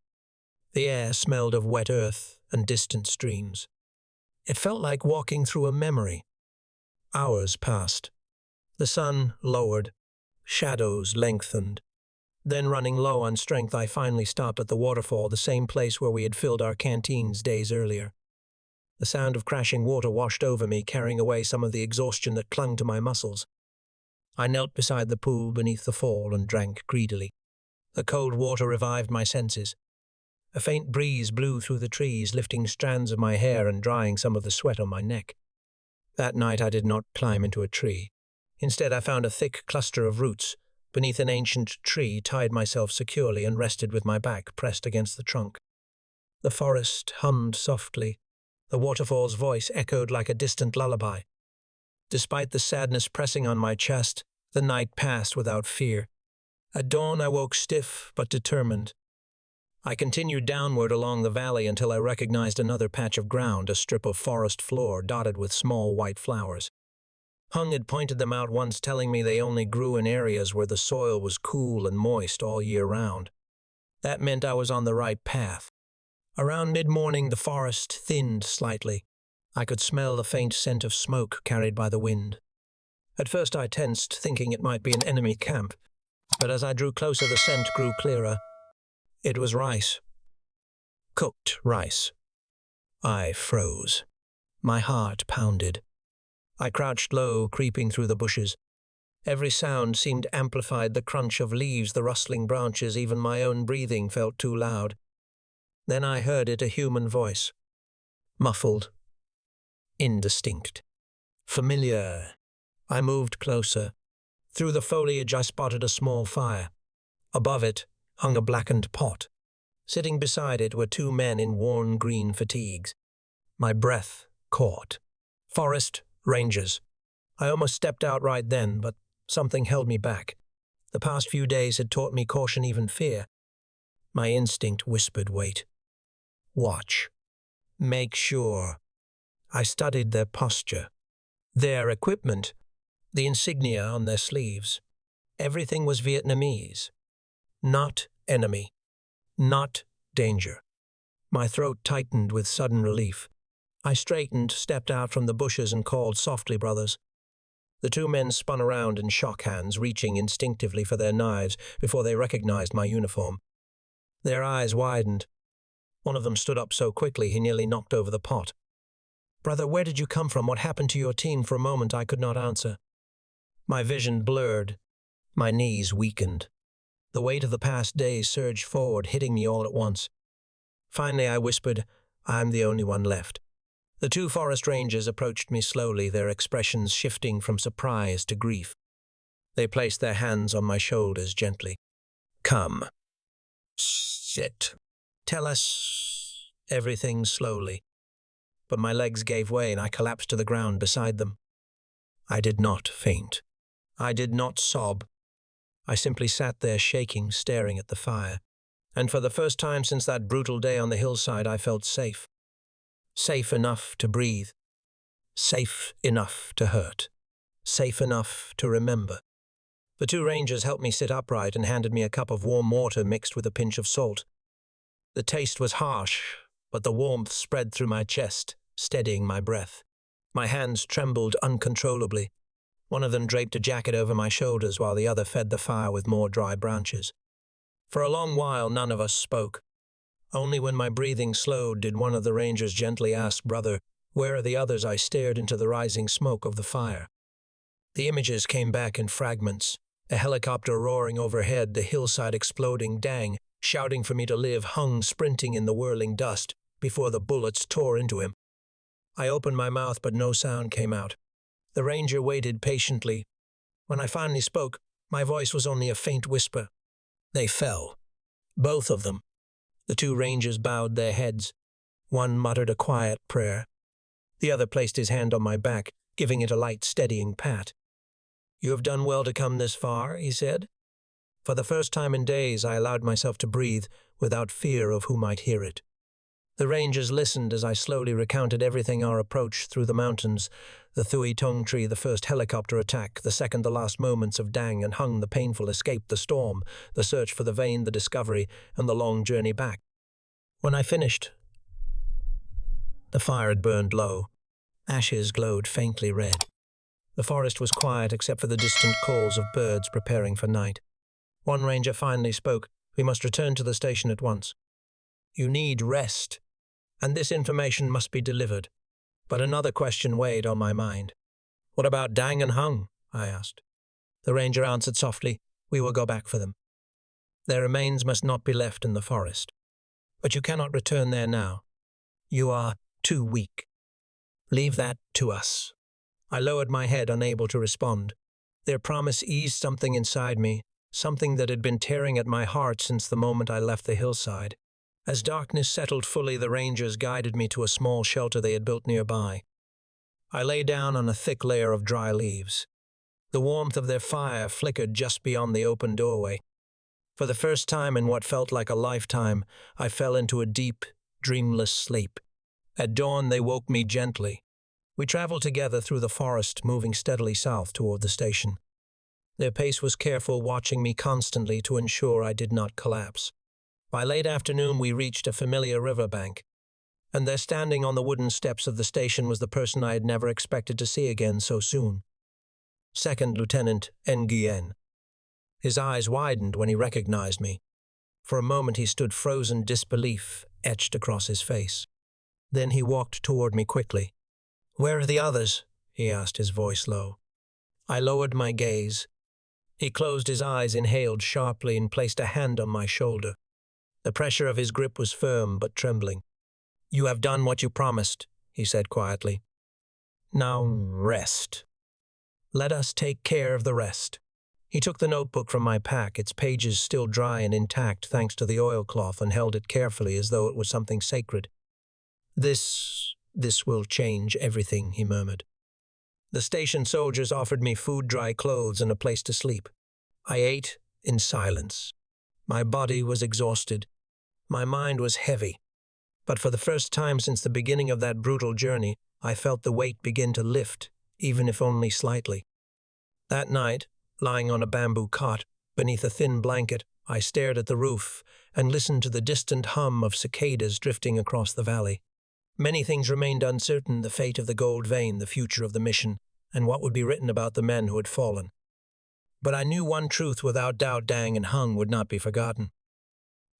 The air smelled of wet earth and distant streams. It felt like walking through a memory. Hours passed. The sun lowered. Shadows lengthened. Then, running low on strength, I finally stopped at the waterfall, the same place where we had filled our canteens days earlier. The sound of crashing water washed over me, carrying away some of the exhaustion that clung to my muscles. I knelt beside the pool beneath the fall and drank greedily. The cold water revived my senses. A faint breeze blew through the trees, lifting strands of my hair and drying some of the sweat on my neck. That night I did not climb into a tree. Instead, I found a thick cluster of roots. Beneath an ancient tree, tied myself securely and rested with my back pressed against the trunk. The forest hummed softly. The waterfall's voice echoed like a distant lullaby. Despite the sadness pressing on my chest, the night passed without fear. At dawn, I woke stiff but determined. I continued downward along the valley until I recognized another patch of ground, a strip of forest floor dotted with small white flowers. Hung had pointed them out once, telling me they only grew in areas where the soil was cool and moist all year round. That meant I was on the right path. Around mid-morning, the forest thinned slightly. I could smell the faint scent of smoke carried by the wind. At first I tensed, thinking it might be an enemy camp, but as I drew closer, the scent grew clearer. It was rice. Cooked rice. I froze. My heart pounded. I crouched low, creeping through the bushes. Every sound seemed amplified, the crunch of leaves, the rustling branches, even my own breathing felt too loud. Then I heard it, a human voice. Muffled. Indistinct. Familiar. I moved closer. Through the foliage I spotted a small fire. Above it hung a blackened pot. Sitting beside it were two men in worn green fatigues. My breath caught. Forest rangers. I almost stepped out right then, but something held me back. The past few days had taught me caution, even fear. My instinct whispered, wait. Watch. Make sure. I studied their posture. Their equipment. The insignia on their sleeves. Everything was Vietnamese. Not enemy. Not danger. My throat tightened with sudden relief. I straightened, stepped out from the bushes and called softly, brothers. The two men spun around in shock hands, reaching instinctively for their knives before they recognized my uniform. Their eyes widened. One of them stood up so quickly he nearly knocked over the pot. Brother, where did you come from? What happened to your team? For a moment I could not answer. My vision blurred. My knees weakened. The weight of the past days surged forward, hitting me all at once. Finally I whispered, I'm the only one left. The two forest rangers approached me slowly, their expressions shifting from surprise to grief. They placed their hands on my shoulders gently. Come. Sit. Tell us everything slowly. But my legs gave way and I collapsed to the ground beside them. I did not faint. I did not sob. I simply sat there shaking, staring at the fire. And for the first time since that brutal day on the hillside, I felt safe. Safe enough to breathe. Safe enough to hurt. Safe enough to remember. The two rangers helped me sit upright and handed me a cup of warm water mixed with a pinch of salt. The taste was harsh, but the warmth spread through my chest, steadying my breath. My hands trembled uncontrollably. One of them draped a jacket over my shoulders while the other fed the fire with more dry branches. For a long while, none of us spoke. Only when my breathing slowed did one of the rangers gently ask, "Brother, where are the others?" I stared into the rising smoke of the fire. The images came back in fragments. A helicopter roaring overhead, the hillside exploding, Dang, shouting for me to live, Hung sprinting in the whirling dust before the bullets tore into him. I opened my mouth, but no sound came out. The ranger waited patiently. When I finally spoke, my voice was only a faint whisper. They fell. Both of them. The two rangers bowed their heads. One muttered a quiet prayer. The other placed his hand on my back, giving it a light, steadying pat. "You have done well to come this far," he said. For the first time in days, I allowed myself to breathe without fear of who might hear it. The rangers listened as I slowly recounted everything: our approach through the mountains, the Thuy Tung tree, the first helicopter attack, the second, the last moments of Dang and Hung, the painful escape, the storm, the search for the vein, the discovery, and the long journey back. When I finished, the fire had burned low. Ashes glowed faintly red. The forest was quiet except for the distant calls of birds preparing for night. One ranger finally spoke. "We must return to the station at once. You need rest, and this information must be delivered." But another question weighed on my mind. "What about Dang and Hung?" I asked. The ranger answered softly, "We will go back for them. Their remains must not be left in the forest. But you cannot return there now. You are too weak. Leave that to us." I lowered my head, unable to respond. Their promise eased something inside me, something that had been tearing at my heart since the moment I left the hillside. As darkness settled fully, the rangers guided me to a small shelter they had built nearby. I lay down on a thick layer of dry leaves. The warmth of their fire flickered just beyond the open doorway. For the first time in what felt like a lifetime, I fell into a deep, dreamless sleep. At dawn, they woke me gently. We traveled together through the forest, moving steadily south toward the station. Their pace was careful, watching me constantly to ensure I did not collapse. By late afternoon, we reached a familiar riverbank, and there, standing on the wooden steps of the station, was the person I had never expected to see again so soon. Second Lieutenant Nguyen. His eyes widened when he recognized me. For a moment he stood frozen, disbelief etched across his face. Then he walked toward me quickly. "Where are the others?" he asked, his voice low. I lowered my gaze. He closed his eyes, inhaled sharply, and placed a hand on my shoulder. The pressure of his grip was firm but trembling. "You have done what you promised," he said quietly. "Now rest. Let us take care of the rest." He took the notebook from my pack, its pages still dry and intact thanks to the oilcloth, and held it carefully as though it was something sacred. This will change everything," he murmured. The station soldiers offered me food, dry clothes, and a place to sleep. I ate in silence. My body was exhausted. My mind was heavy. But for the first time since the beginning of that brutal journey, I felt the weight begin to lift, even if only slightly. That night, lying on a bamboo cot, beneath a thin blanket, I stared at the roof and listened to the distant hum of cicadas drifting across the valley. Many things remained uncertain: the fate of the gold vein, the future of the mission, and what would be written about the men who had fallen. But I knew one truth without doubt: Dang and Hung would not be forgotten.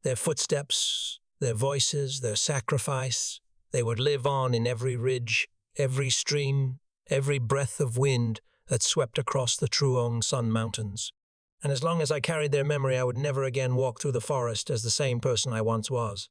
Their footsteps, their voices, their sacrifice, they would live on in every ridge, every stream, every breath of wind that swept across the Truong Sun Mountains. And as long as I carried their memory, I would never again walk through the forest as the same person I once was.